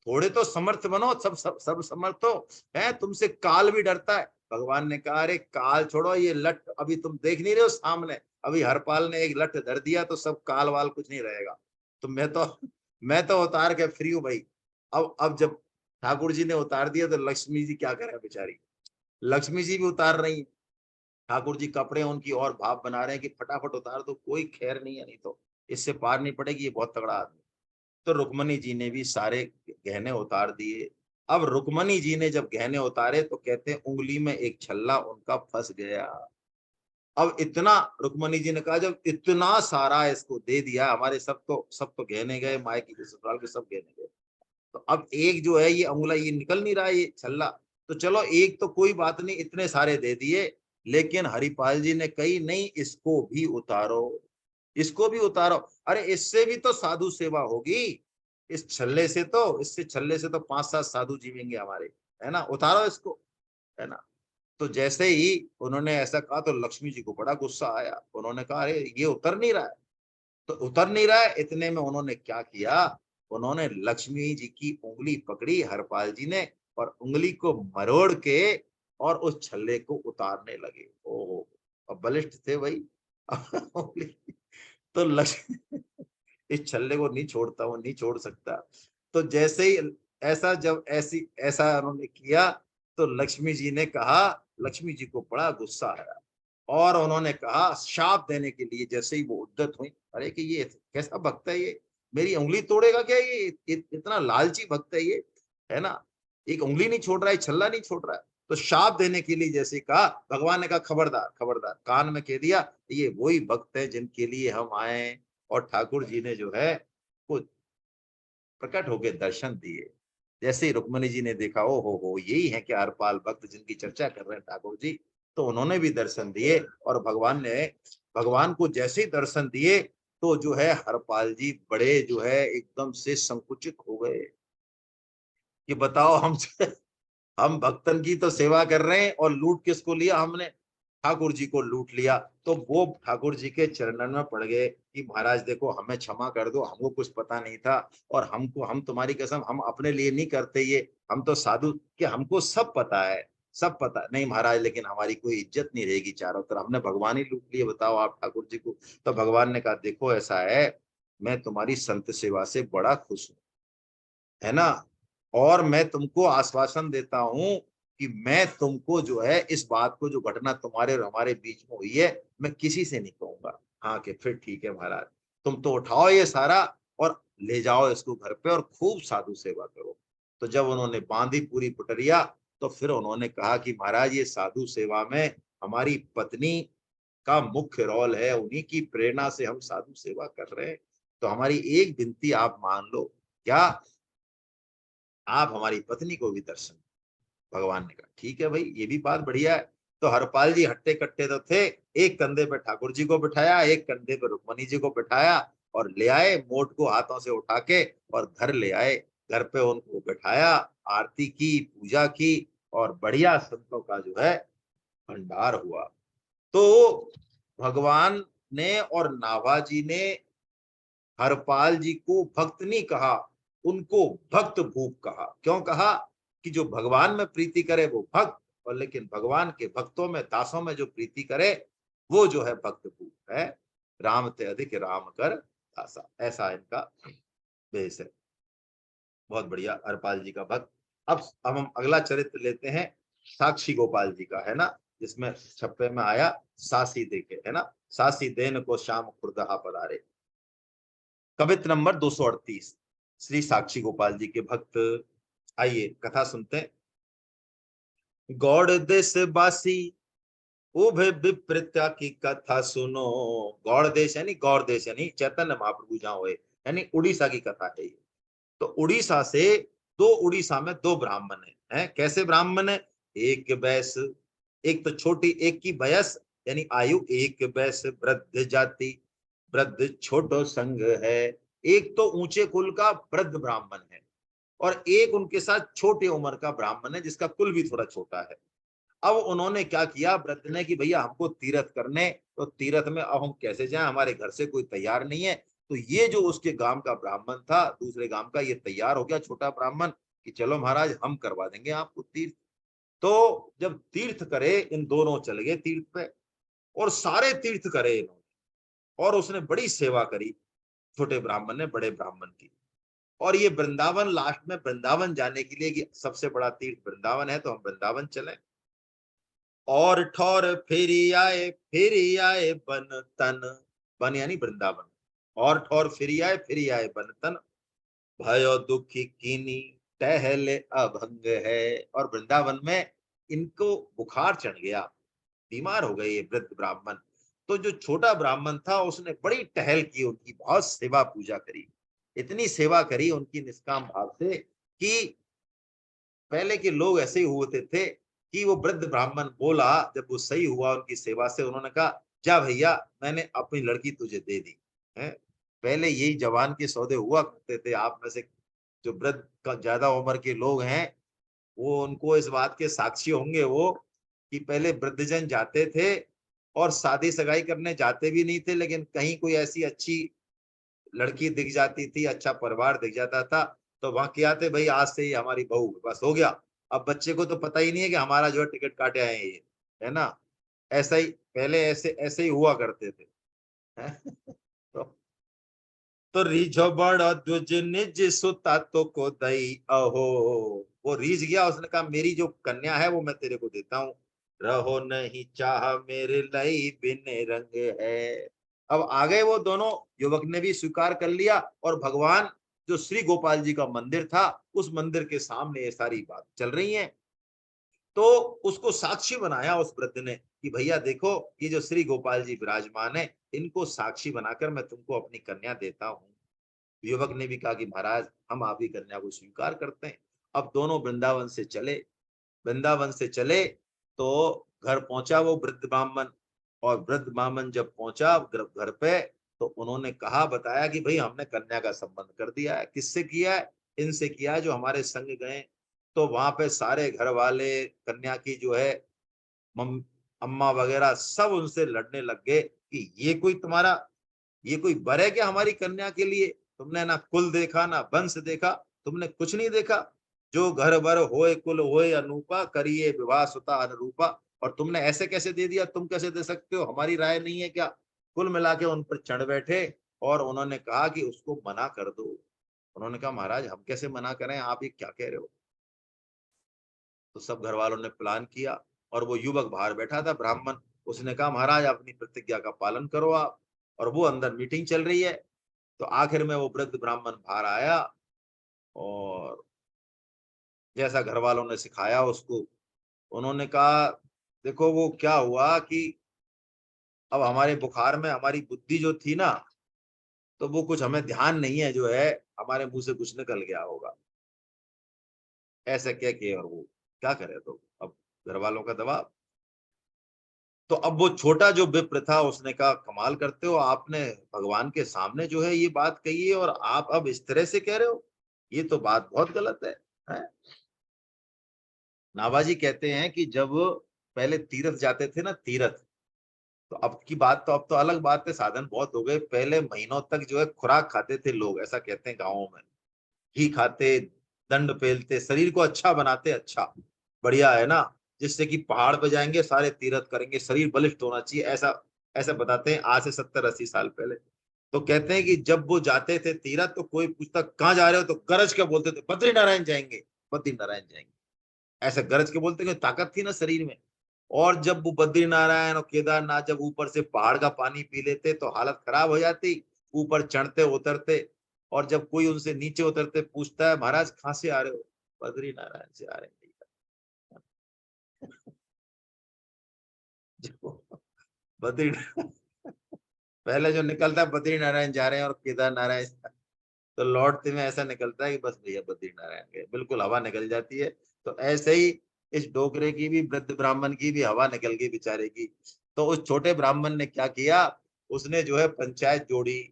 थोड़े तो समर्थ बनो, सब समर्थ हो, है तुमसे काल भी डरता है। भगवान ने कहा अरे काल छोड़ो, ये लठ अभी तुम देख नहीं रहे हो सामने, अभी हरपाल ने एक लठ धर दिया तो सब काल वाल कुछ नहीं रहेगा। तो मैं तो उतार के फ्री हूं भाई। अब जब ठाकुर जी ने उतार दिया तो लक्ष्मी जी क्या करे बेचारी, लक्ष्मी जी भी उतार रही हैं। ठाकुर जी कपड़े उनकी और भाव बना रहे हैं कि फटाफट उतार दो, कोई खैर नहीं है, नहीं तो इससे पार नहीं पड़ेगी, ये बहुत तगड़ा आदमी। तो रुक्मणी जी ने भी सारे गहने उतार दिए। अब रुक्मणी जी ने जब गहने उतारे तो कहते हैं उंगली में एक छल्ला उनका फंस गया। अब इतना, रुक्मणी जी ने कहा जब इतना सारा इसको दे दिया, हमारे सब तो गहने गए, मायके के ससुराल के सब गहने गए, तो अब एक जो है ये अंगुला ये निकल नहीं रहा है ये छल्ला। तो चलो एक तो कोई बात नहीं, इतने सारे दे दिए, लेकिन हरिपाल जी ने कही नहीं इसको भी उतारो, इसको भी उतारो। अरे इससे भी तो साधु सेवा होगी, इस छल्ले से तो, इससे छल्ले से तो 5-7 साधु जीवेंगे हमारे, है ना, उतारो इसको, है ना। तो जैसे ही उन्होंने ऐसा कहा तो लक्ष्मी जी को बड़ा गुस्सा आया। उन्होंने कहा अरे ये उतर नहीं रहा है, तो उतर नहीं रहा है। इतने में उन्होंने क्या किया, उन्होंने लक्ष्मी जी की उंगली पकड़ी हरपाल जी ने, और उंगली को मरोड़ के और उस छल्ले को उतारने लगे। ओहो, अब बलिष्ठ थे भाई। उंगली, तो लक्ष्मी इस छल्ले को नहीं छोड़ता, वो नहीं छोड़ सकता। तो जैसे ही ऐसा जब ऐसी ऐसा उन्होंने किया तो लक्ष्मी जी ने कहा, लक्ष्मी जी को बड़ा गुस्सा आया और उन्होंने कहा शाप देने के लिए, जैसे ही वो उद्यत हुई, अरे कि ये कैसा भक्त है, ये मेरी उंगली तोड़ेगा क्या, ये इतना लालची भक्त है ये, है ना, एक उंगली नहीं छोड़ रहा है, छल्ला नहीं छोड़ रहा है। तो शाप देने के लिए जैसे कहा, भगवान ने कहा खबरदार खबरदार, कान में कह दिया ये वही भक्त है जिनके लिए हम आए। और ठाकुर जी ने जो है वो प्रकट होके दर्शन दिए। जैसे ही रुक्मणी जी ने देखा, ओ हो यही है क्या हरपाल भक्त जिनकी चर्चा कर रहे हैं ठाकुर जी, तो उन्होंने भी दर्शन दिए। और भगवान को जैसे ही दर्शन दिए तो जो है हरपाल जी बड़े जो है एकदम से संकुचित हो गए कि बताओ हम भक्तन की तो सेवा कर रहे हैं और लूट किसको लिया हमने, ठाकुर जी को लूट लिया। तो वो ठाकुर जी के चरणन में पड़ गए कि महाराज देखो हमें क्षमा कर दो, हमको कुछ पता नहीं था, और हम तुम्हारी कसम हम अपने लिए नहीं करते ये, हम तो साधु कि हमको सब पता है, सब पता नहीं महाराज, लेकिन हमारी कोई इज्जत नहीं रहेगी चारों तरफ, हमने भगवान ही लूट लिए, बताओ आप ठाकुर जी को। तो भगवान ने कहा देखो ऐसा है, मैं तुम्हारी संत सेवा से बड़ा खुश हूं, है ना, और मैं तुमको आश्वासन देता हूं कि मैं तुमको जो है इस बात को, जो घटना तुम्हारे और हमारे बीच में हुई है, मैं किसी से नहीं कहूंगा। हाँ कि फिर ठीक है महाराज, तुम तो उठाओ ये सारा और ले जाओ इसको घर पे और खूब साधु सेवा करो। तो जब उन्होंने बांधी पूरी पुटरिया तो फिर उन्होंने कहा कि महाराज ये साधु सेवा में हमारी पत्नी का मुख्य रोल है, उन्हीं की प्रेरणा से हम साधु सेवा कर रहे हैं, तो हमारी एक विनती आप मान लो, क्या आप हमारी पत्नी को भी दर्शन। भगवान ने कहा ठीक है भाई, ये भी बात बढ़िया है। तो हरपाल जी हट्टे कट्टे तो थे, एक कंधे पे ठाकुर जी को बिठाया, एक कंधे पे रुक्मणी जी को बिठाया, और ले आए मोट को हाथों से उठा के और घर ले आए। घर पे उनको बिठाया, आरती की, पूजा की, और बढ़िया संतों का जो है भंडार हुआ। तो भगवान ने और नाभाजी ने हरपाल जी को भक्त नहीं कहा, उनको भक्त भूप कहा। क्यों कहा, कि जो भगवान में प्रीति करे वो भक्त, और लेकिन भगवान के भक्तों में, दासों में जो प्रीति करे वो जो है भक्त भूप है। राम ते अधिक राम कर दासा, ऐसा इनका भेष है। बहुत बढ़िया, हरपाल जी का भक्त। अब हम अगला चरित्र लेते हैं साक्षी गोपाल जी का, है ना, जिसमें छप्पे में आया सासी देखे, है ना, सासी देन को श्याम खुरदहा पधारे। कवित्र नंबर 238, श्री साक्षी गोपाल जी के भक्त। आइए कथा सुनते हैं। गौड़ देश बासी उभे विप्रत्या की कथा सुनो। गौड़ देश यानी गौड़ देश यानी चैतन्य महाप्रभु जहाँ हुए, यानी उड़ीसा की कथा है ये। तो उड़ीसा से उड़ीसा में दो ब्राह्मण हैं। कैसे ब्राह्मण है? एक बैस, एक तो छोटी, एक की वयस यानी आयु, एक बैस वृद्ध जाति, वृद्ध छोटो संग है। एक तो ऊंचे कुल का वृद्ध ब्राह्मण है और एक उनके साथ छोटे उम्र का ब्राह्मण है जिसका कुल भी थोड़ा छोटा है। अब उन्होंने क्या किया वृद्ध ने कि भैया हमको तीर्थ करने, तो तीर्थ में अब हम कैसे जाएं, हमारे घर से कोई तैयार नहीं है। तो ये जो उसके गांव का ब्राह्मण था, दूसरे गांव का, ये तैयार हो गया छोटा ब्राह्मण कि चलो महाराज हम करवा देंगे आपको तीर्थ। तो जब तीर्थ करे, इन दोनों चले गए तीर्थ पे और सारे तीर्थ करे इन्होंने, और उसने बड़ी सेवा करी छोटे ब्राह्मण ने बड़े ब्राह्मण की। और ये वृंदावन, लास्ट में वृंदावन जाने के लिए कि सबसे बड़ा तीर्थ वृंदावन है तो हम वृंदावन चले। और ठौर फेरी आए बन तन, बन यानी वृंदावन, और ठौर फेरी आए बन तन, भयो दुखी कीनी टहले अभंग है। और वृंदावन में इनको बुखार चढ़ गया, बीमार हो गए ये वृद्ध ब्राह्मण। तो जो छोटा ब्राह्मण था उसने बड़ी टहल की, उनकी बहुत सेवा पूजा करी, इतनी सेवा करी उनकी निष्काम भाव से कि पहले के लोग ऐसे ही होते थे कि वो वृद्ध ब्राह्मण बोला, जब वो सही हुआ उनकी सेवा से, उन्होंने कहा जा भैया मैंने अपनी लड़की तुझे दे दी है। पहले यही जवान के सौदे हुआ करते थे। आप में से जो वृद्ध का ज्यादा उम्र के लोग हैं वो उनको इस बात के साक्षी होंगे वो, कि पहले वृद्धजन जाते थे और शादी सगाई करने जाते भी नहीं थे, लेकिन कहीं कोई ऐसी अच्छी लड़की दिख जाती थी, अच्छा परिवार दिख जाता था, तो वहां क्या थे, भाई आज से ही हमारी बहू, बस हो गया। अब बच्चे को तो पता ही नहीं है कि हमारा जो है टिकट काटे आए हैं ये, है ना। ऐसा ही पहले ऐसे ऐसे ही हुआ करते थे। तो, तो रीझो बड़ द्विज निज सुता तो को दई अहो। वो रीझ गया, उसने कहा मेरी जो कन्या है वो मैं तेरे को देता हूँ। रहो नहीं चाह मेरे लई बिन रंग है। अब आ गए वो दोनों, युवक ने भी स्वीकार कर लिया और भगवान जो श्री गोपाल जी का मंदिर था उस मंदिर के सामने ये सारी बात चल रही है। तो उसको साक्षी बनाया उस वृद्ध ने कि भैया देखो ये जो श्री गोपाल जी विराजमान है, इनको साक्षी बनाकर मैं तुमको अपनी कन्या देता हूँ। युवक ने भी कहा कि महाराज हम आपकी कन्या को स्वीकार करते हैं। अब दोनों वृंदावन से चले, वृंदावन से चले तो घर पहुंचा वो वृद्ध ब्राह्मण। और वृद्ध ब्राह्मण जब पहुंचा घर पे, तो उन्होंने कहा, बताया कि भाई हमने कन्या का संबंध कर दिया है। किससे किया है? इनसे किया है जो हमारे संग गए। तो वहां पे सारे घर वाले, कन्या की जो है मम अम्मा वगैरह, सब उनसे लड़ने लग गए कि ये कोई बर है क्या हमारी कन्या के लिए? तुमने ना कुल देखा ना वंश देखा, तुमने कुछ नहीं देखा। जो घर बर होए कुल होए अनूपा, करिए विवाह सुता अनुरूपा। और तुमने ऐसे कैसे दे दिया? तुम कैसे दे सकते हो? हमारी राय नहीं है क्या? कुल मिला के उन पर चढ़ बैठे और उन्होंने कहा कि उसको मना कर दो। उन्होंने कहा महाराज हम कैसे मना करें, आप ये क्या कह रहे हो? तो सब घर वालों ने प्लान किया और वो युवक बाहर बैठा था ब्राह्मण, उसने कहा महाराज अपनी प्रतिज्ञा का पालन करो आप। और वो अंदर मीटिंग चल रही है। तो आखिर में वो वृद्ध ब्राह्मण बाहर आया और जैसा घर वालों ने सिखाया उसको, उन्होंने कहा देखो वो क्या हुआ कि अब हमारे बुखार में हमारी बुद्धि जो थी ना, तो वो कुछ हमें ध्यान नहीं है, जो है हमारे मुंह से कुछ निकल गया होगा। ऐसे कह के और वो क्या करे, तो अब घर वालों का दबाव। तो अब वो छोटा जो विप्र था उसने कहा कमाल करते हो, आपने भगवान के सामने जो है ये बात कही है और आप अब इस तरह से कह रहे हो, ये तो बात बहुत गलत है? नाभाजी कहते हैं कि जब पहले तीर्थ जाते थे ना, तीर्थ, तो अब की बात तो, अब तो अलग बात है, साधन बहुत हो गए। पहले महीनों तक जो है खुराक खाते थे लोग, ऐसा कहते हैं गाँवों में। घी खाते, दंड पेलते, शरीर को अच्छा बनाते, अच्छा बढ़िया है ना, जिससे कि पहाड़ पे जाएंगे सारे तीर्थ करेंगे, शरीर बलिष्ठ होना चाहिए, ऐसा ऐसा बताते हैं आज से 70-80 साल पहले। तो कहते हैं कि जब वो जाते थे तीरथ तो कोई पूछता कहाँ जा रहे हो, तो गरज के बोलते थे बद्री नारायण जाएंगे, बद्री नारायण जाएंगे। ऐसे गरज के बोलते कि ताकत थी ना शरीर में। और जब वो बद्री नारायण और केदारनाथ जब ऊपर से पहाड़ का पानी पी लेते तो हालत खराब हो जाती, ऊपर चढ़ते उतरते। और जब कोई उनसे नीचे उतरते पूछता है महाराज कहाँ से आ रहे हो, बद्री नारायण से आ रहे हैं। जो बद्री पहले जो निकलता है बद्री नारायण जा रहे हैं और केदार नारायण, तो लौटते में ऐसा निकलता है कि बस भैया बद्री नारायण गए, बिल्कुल हवा निकल जाती है। तो ऐसे ही इस डोकरे की भी, वृद्ध ब्राह्मण की भी हवा निकल गई बेचारे की। तो उस छोटे ब्राह्मण ने क्या किया, उसने जो है पंचायत जोड़ी।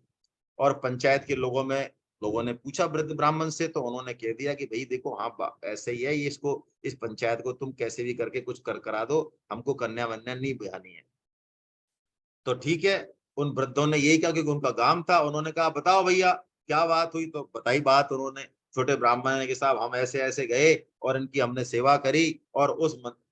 और पंचायत के लोगों ने पूछा वृद्ध ब्राह्मण से, तो उन्होंने कह दिया कि भाई देखो हाँ ऐसे ही है ये, इसको इस पंचायत को तुम कैसे भी करके कुछ कर करा दो, हमको कन्या वन्या नहीं बयानी है। तो ठीक है, उन वृद्धों ने यही कहा क्योंकि उनका गांव था। उन्होंने कहा बताओ भैया क्या बात हुई, तो बताई बात उन्होंने। छोटे ब्राह्मण ने कि साहब हम ऐसे ऐसे गए और इनकी हमने सेवा करी, और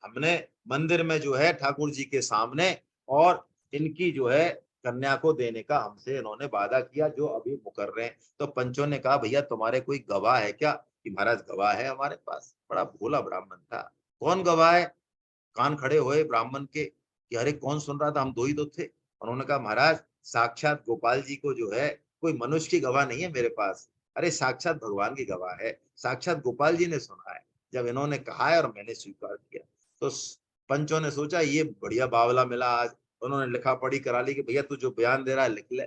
हमने मंदिर में जो है ठाकुर जी के सामने, और इनकी जो है कन्या को देने का हमसे इन्होंने वादा किया जो अभी मुकर रहे हैं। तो पंचों ने कहा भैया तुम्हारे कोई गवाह है क्या, कि महाराज गवाह है हमारे पास। बड़ा भोला ब्राह्मण था। कौन गवाह है, कान खड़े हुए ब्राह्मण के कि अरे कौन सुन रहा था, हम दो ही तो थे। उन्होंने कहा महाराज साक्षात गोपाल जी को जो है, कोई मनुष्य की गवाह नहीं है मेरे पास, अरे साक्षात भगवान की गवाह है, साक्षात गोपाल जी ने सुना है जब इन्होंने कहा है और मैंने स्वीकार किया। तो पंचों ने सोचा ये बढ़िया बावला मिला आज। उन्होंने लिखा पढ़ी करा ली कि भैया तू जो बयान दे रहा है लिख ले।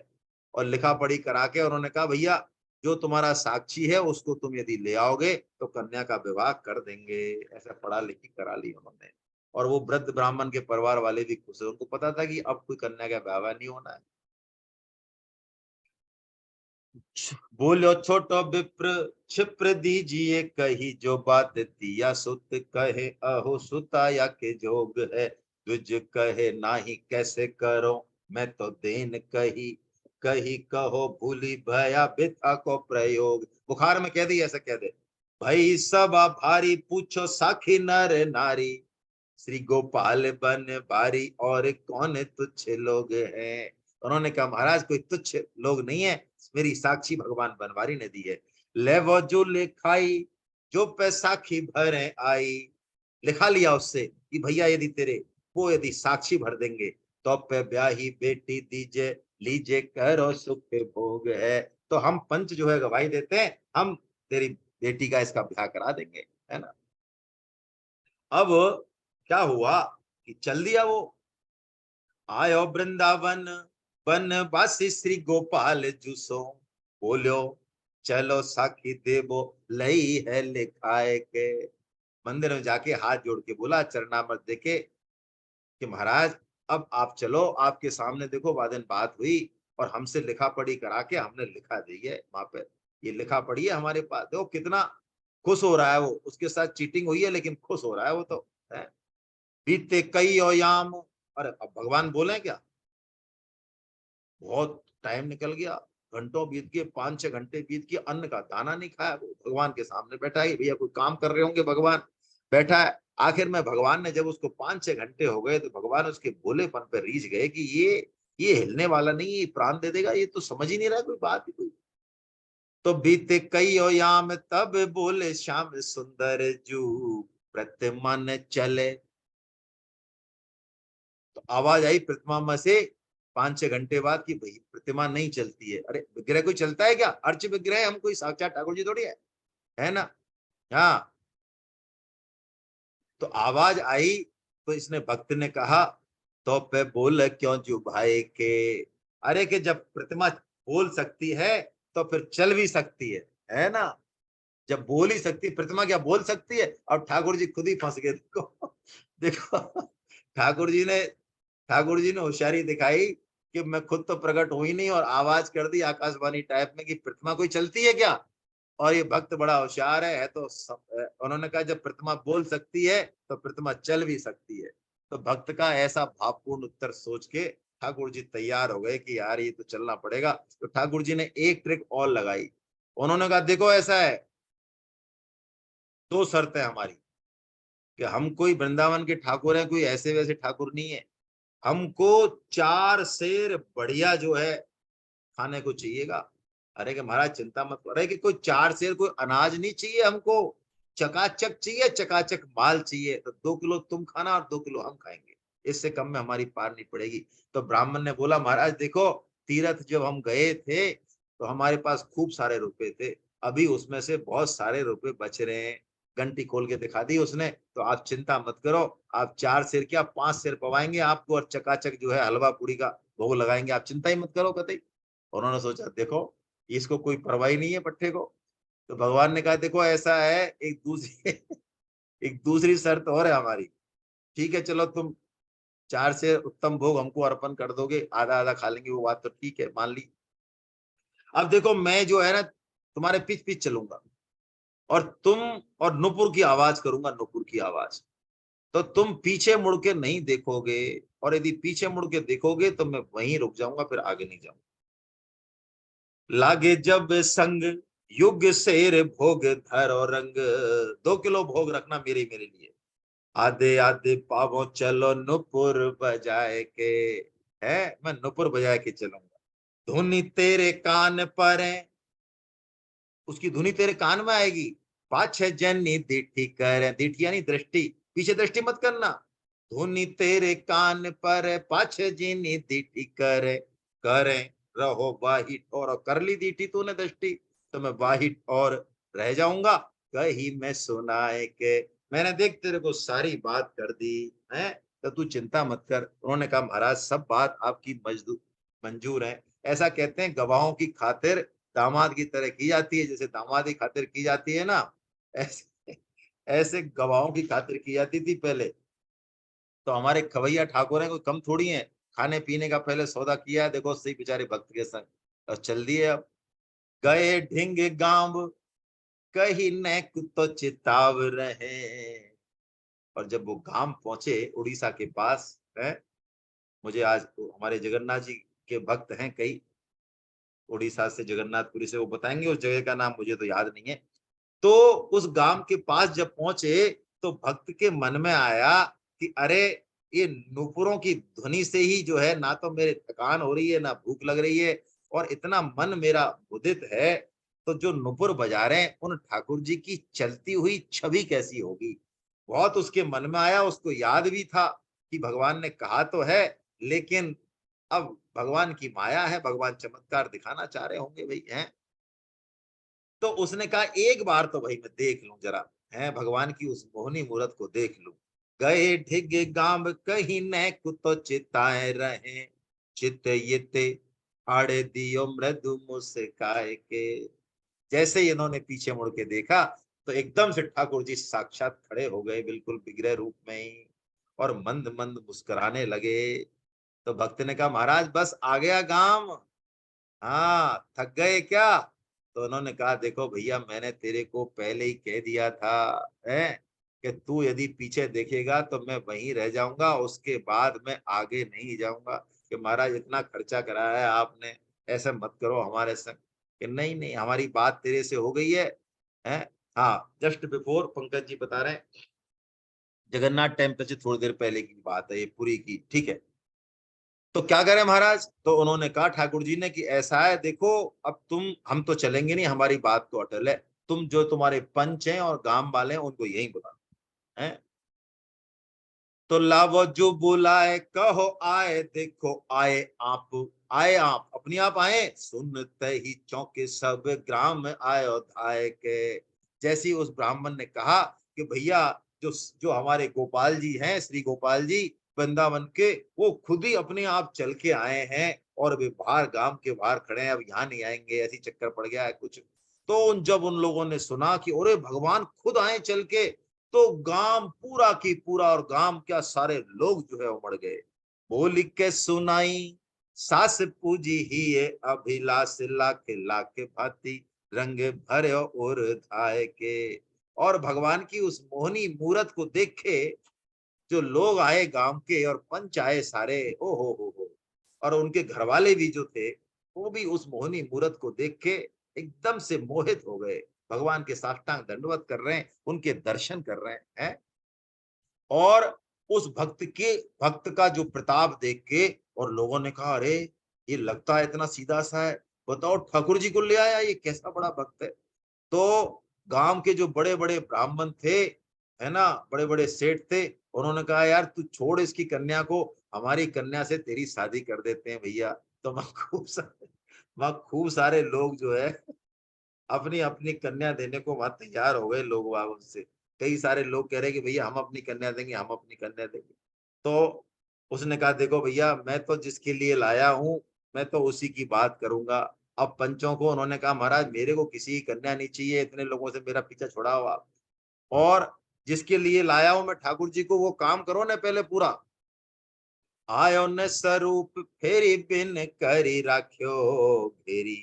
और लिखा पढ़ी करा के उन्होंने कहा भैया जो तुम्हारा साक्षी है उसको तुम यदि ले आओगे तो कन्या का विवाह कर देंगे। ऐसा पढ़ा लिखी करा ली उन्होंने। और वो वृद्ध ब्राह्मण के परिवार वाले भी खुश है, उनको पता था कि अब कोई कन्या का विवाह नहीं होना है। बोलो छोटो विप्र क्षिप्र दीजिए कही, जो बात दिया सुत कहे अहो सुता या के जोग है। तुझ कहे नाही कैसे करो, मैं तो देन कही, कही कहो भूली भया बिथा को प्रयोग। बुखार में कह दी ऐसा कह दे, भाई सब भारी पूछो साखी नर नारी, श्री गोपाल बन बारी और कौन तुच्छ लोग हैं। उन्होंने कहा महाराज कोई तुच्छ लोग नहीं है, मेरी साक्षी भगवान बनवारी ने दी है। ले वो जो लिखाई, जो पे साखी भरे आई। लिखा लिया उससे कि भैया यदि तेरे वो यदि साक्षी भर देंगे तो पे ब्याही बेटी दीजे, लीजे करो सुख भोग है। तो हम पंच जो है गवाही देते हैं, हम तेरी बेटी का इसका ब्याह करा देंगे, है ना। अब क्या हुआ कि चल दिया वो। आयो वृंदावन बनवासी श्री गोपाल जुसो, बोलो चलो साखी देवो लई है लिखाए के। मंदिर में जाके हाथ जोड़ के बोला चरणामृत देके कि महाराज अब आप चलो, आपके सामने देखो वादन बात हुई और हमसे लिखा पढ़ी करा के हमने लिखा दी है वहां पे, ये लिखा पढ़ी है हमारे पास। देखो कितना खुश हो रहा है वो, उसके साथ चीटिंग हुई है लेकिन खुश हो रहा है वो तो है। बीते कई याम, अरे अब भगवान बोले क्या, बहुत टाइम निकल गया, घंटों बीत गए, 5-6 घंटे बीत गए, अन्न का दाना नहीं खाया। वो भगवान के सामने बैठा है, भैया कोई काम कर रहे होंगे, भगवान बैठा है। आखिर में भगवान ने जब उसको 5-6 घंटे हो गए तो भगवान उसके भोलेपन पर रीझ गए कि ये हिलने वाला नहीं, ये प्राण दे देगा, ये तो समझ ही नहीं रहा कोई बात ही कोई। तो बीते कई याम तब बोले श्याम सुंदर जू, प्रतिमा न चले। तो आवाज आई प्रतिमा में से 5-6 घंटे बाद कि भाई प्रतिमा नहीं चलती है। अरे विग्रह कोई चलता है क्या, अर्च विग्रह, हम कोई साक्षात ठाकुर जी थोड़ी है ना। हाँ, तो आवाज आई तो इसने भक्त ने कहा तो पे बोल क्यों जू भाई के। अरे कि जब प्रतिमा बोल सकती है तो फिर चल भी सकती है ना। जब बोल ही सकती प्रतिमा क्या बोल सकती है, अब ठाकुर जी खुद ही फंस गए। देखो देखो, ठाकुर जी ने होशियारी दिखाई कि मैं खुद तो प्रकट हुई नहीं और आवाज कर दी आकाशवाणी टाइप में कि प्रतिमा कोई चलती है क्या। और ये भक्त बड़ा होशियार है तो उन्होंने कहा जब प्रतिमा बोल सकती है तो प्रतिमा चल भी सकती है। तो भक्त का ऐसा भावपूर्ण उत्तर सोच के ठाकुर जी तैयार हो गए कि यार ये तो चलना पड़ेगा। तो ठाकुर जी ने एक ट्रिक और लगाई। उन्होंने कहा देखो ऐसा है, दो शर्त है हमारी, कि हम कोई वृंदावन के ठाकुर हैं, कोई ऐसे वैसे ठाकुर नहीं है। हमको 4 शेर बढ़िया जो है खाने को चाहिएगा। अरे कि महाराज चिंता मत करो, कि कोई 4 सेर कोई अनाज नहीं चाहिए हमको, चकाचक चाहिए, चकाचक माल चाहिए। तो 2 किलो तुम खाना और 2 किलो हम खाएंगे, इससे कम में हमारी पार नहीं पड़ेगी। तो ब्राह्मण ने बोला महाराज देखो, तीर्थ जब हम गए थे तो हमारे पास खूब सारे रुपए थे, अभी उसमें से बहुत सारे रुपए बच रहे हैं। घंटी खोल के दिखा दी उसने। तो आप चिंता मत करो, आप 4 सेर क्या 5 सेर पवाएंगे आपको, और चकाचक जो है हलवा पूड़ी का भोग लगाएंगे, आप चिंता ही मत करो कतई। उन्होंने सोचा देखो इसको कोई परवाह ही नहीं है पट्टे को। तो भगवान ने कहा देखो ऐसा है, एक दूसरी एक दूसरी शर्त और है हमारी। ठीक है चलो, तुम 4 से उत्तम भोग हमको अर्पण कर दोगे, आधा आधा खा लेंगे, वो बात तो ठीक है मान ली। अब देखो मैं जो है ना तुम्हारे पीछ पीछ चलूंगा, और तुम, और नुपुर की आवाज करूंगा, नुपुर की आवाज। तो तुम पीछे मुड़ के नहीं देखोगे, और यदि पीछे मुड़ के देखोगे तो मैं वहीं रुक जाऊंगा, फिर आगे नहीं जाऊंगा। लागे जब संग युग शेर भोग धर और रंग, 2 किलो भोग रखना मेरे मेरे लिए। आधे आधे पावो चलो नुपुर बजाए के, है मैं नुपुर बजाए के चलूंगा। धुनी तेरे कान पर है, उसकी धुनी तेरे कान में आएगी। पाछे जनी दीठी कर, दीठी यानी दृष्टि, पीछे दृष्टि मत करना। धुनी तेरे कान पर पाछे जिनी दीठी करे, करे रहो बाहिट, और कर ली दीठी तूने दृष्टि, तो मैं बाहिट और रह जाऊंगा। कही मैं सुनाए के, मैंने देख तेरे को सारी बात कर दी है, तो तू चिंता मत कर। उन्होंने कहा महाराज सब बात आपकी मंजूर है। ऐसा कहते हैं गवाहों की खातिर दामाद की तरह की जाती है, जैसे दामाद की खातिर की जाती है ना, ऐसे ऐसे गवाहों की खातिर की जाती थी पहले। तो हमारे खवैया ठाकुर हैं कोई कम थोड़ी हैं, खाने पीने का पहले सौदा किया है, देखो सही बेचारे भक्त के संग और चल दिए। अब गए ढिंग गांव कहीं न तो चिताव रहे, और जब वो गांव पहुंचे उड़ीसा के पास है, मुझे आज तो हमारे जगन्नाथ जी के भक्त हैं कई उड़ीसा से, जगन्नाथपुरी से, वो बताएंगे उस जगह का नाम, मुझे तो याद नहीं है। तो उस गांव के पास जब पहुंचे तो भक्त के मन में आया कि अरे ये नूपुरों की ध्वनि से ही जो है, ना तो मेरे थकान हो रही है ना भूख लग रही है, और इतना मन मेरा मुदित है, तो जो नूपुर बजा रहे हैं उन ठाकुर जी की चलती हुई छवि कैसी होगी। बहुत उसके मन में आया, उसको याद भी था कि भगवान ने कहा तो है, लेकिन अब भगवान की माया है, भगवान चमत्कार दिखाना चाह रहे होंगे भाई हैं। तो उसने कहा एक बार तो भाई मैं देख लूं जरा, है भगवान की उस मोहनी मूरत को देख लूं। गए ढिग गांव कहीं न कुतो चिताए रहे, चित ये आड़े दियो मृदु मुस्काए के। जैसे ही इन्होंने पीछे मुड़ के देखा तो एकदम से ठाकुर जी साक्षात खड़े हो गए, बिल्कुल बिगड़े रूप में ही, और मंद मंद मुस्कुराने लगे। तो भक्त ने कहा महाराज बस आ गया गांव, हाँ थक गए क्या। तो उन्होंने कहा देखो भैया मैंने तेरे को पहले ही कह दिया था है, कि तू यदि पीछे देखेगा तो मैं वहीं रह जाऊंगा, उसके बाद मैं आगे नहीं जाऊंगा। कि महाराज इतना खर्चा कराया है आपने, ऐसा मत करो हमारे संग। कि नहीं नहीं हमारी बात तेरे से हो गई है? हाँ जस्ट बिफोर पंकज जी बता रहे हैं, जगन्नाथ टेम्पल से थोड़ी देर पहले की बात है ये पूरी की, ठीक है। तो क्या करें महाराज, तो उन्होंने कहा ठाकुर जी ने कि ऐसा है देखो, अब तुम, हम तो चलेंगे नहीं, हमारी बात तो अटल है, तुम जो तुम्हारे पंच हैं और गांव वाले हैं उनको यही बुला है। तो लावो जो बुलाए कहो आए, देखो आए आप, आए आप अपने आप आए, सुनते ही चौंके सब ग्राम आयो धाय के। जैसे ही उस ब्राह्मण ने कहा कि भैया जो जो हमारे गोपाल जी हैं, श्री गोपाल जी वृंदावन के, वो खुद ही अपने आप चल के आए हैं, और वे बाहर गांव के बाहर खड़े हैं, अब यहाँ नहीं आएंगे, ऐसी चक्कर पड़ गया है कुछ। तो जब उन लोगों ने सुना कि अरे भगवान खुद आए चल के, तो गांव पूरा की पूरा, और गांव क्या सारे लोग जो है उमड़ गए। बोल के सुनाई सास पूजी ही ये अभिलाष, लाखे लाखे भांति रंग भरे और धाए के। और भगवान की उस मोहनी मूरत को देखे जो लोग आए गांव के, और पंच आए सारे, ओ हो, और उनके घर वाले भी जो थे, वो भी उस मोहनी मूरत को देख के एकदम से मोहित हो गए, भगवान के साष्टांग दंडवत कर रहे हैं, उनके दर्शन कर रहे हैं। और उस भक्त का जो प्रताप देख के, और लोगों ने कहा अरे ये लगता है इतना सीधा सा है, बताओ ठाकुर जी को ले आया, ये कैसा बड़ा भक्त है। तो गांव के जो बड़े बड़े ब्राह्मण थे, है ना, बड़े बड़े सेठ थे, उन्होंने कहा यार तू छोड़ इसकी कन्या को, हमारी कन्या से तेरी शादी कर देते हैं भैया। तो वहां खूब सारे लोग जो है अपनी अपनी कन्या देने को वहां तैयार हो गए लोग वहां उनसे। कई सारे लोग कह रहे कि भैया हम अपनी कन्या देंगे, हम अपनी कन्या देंगे। तो उसने कहा देखो भैया, मैं तो जिसके लिए लाया हूं, मैं तो उसी की बात करूंगा। अब पंचों को उन्होंने कहा महाराज मेरे को किसी की कन्या नहीं चाहिए, इतने लोगों से मेरा पीछा छुड़ाओ आप। और जिसके लिए लाया हूं मैं ठाकुर जी को, वो काम करो ना पहले पूरा। आयो न स्वरूप फेरी बिन करी राख्यो घेरी,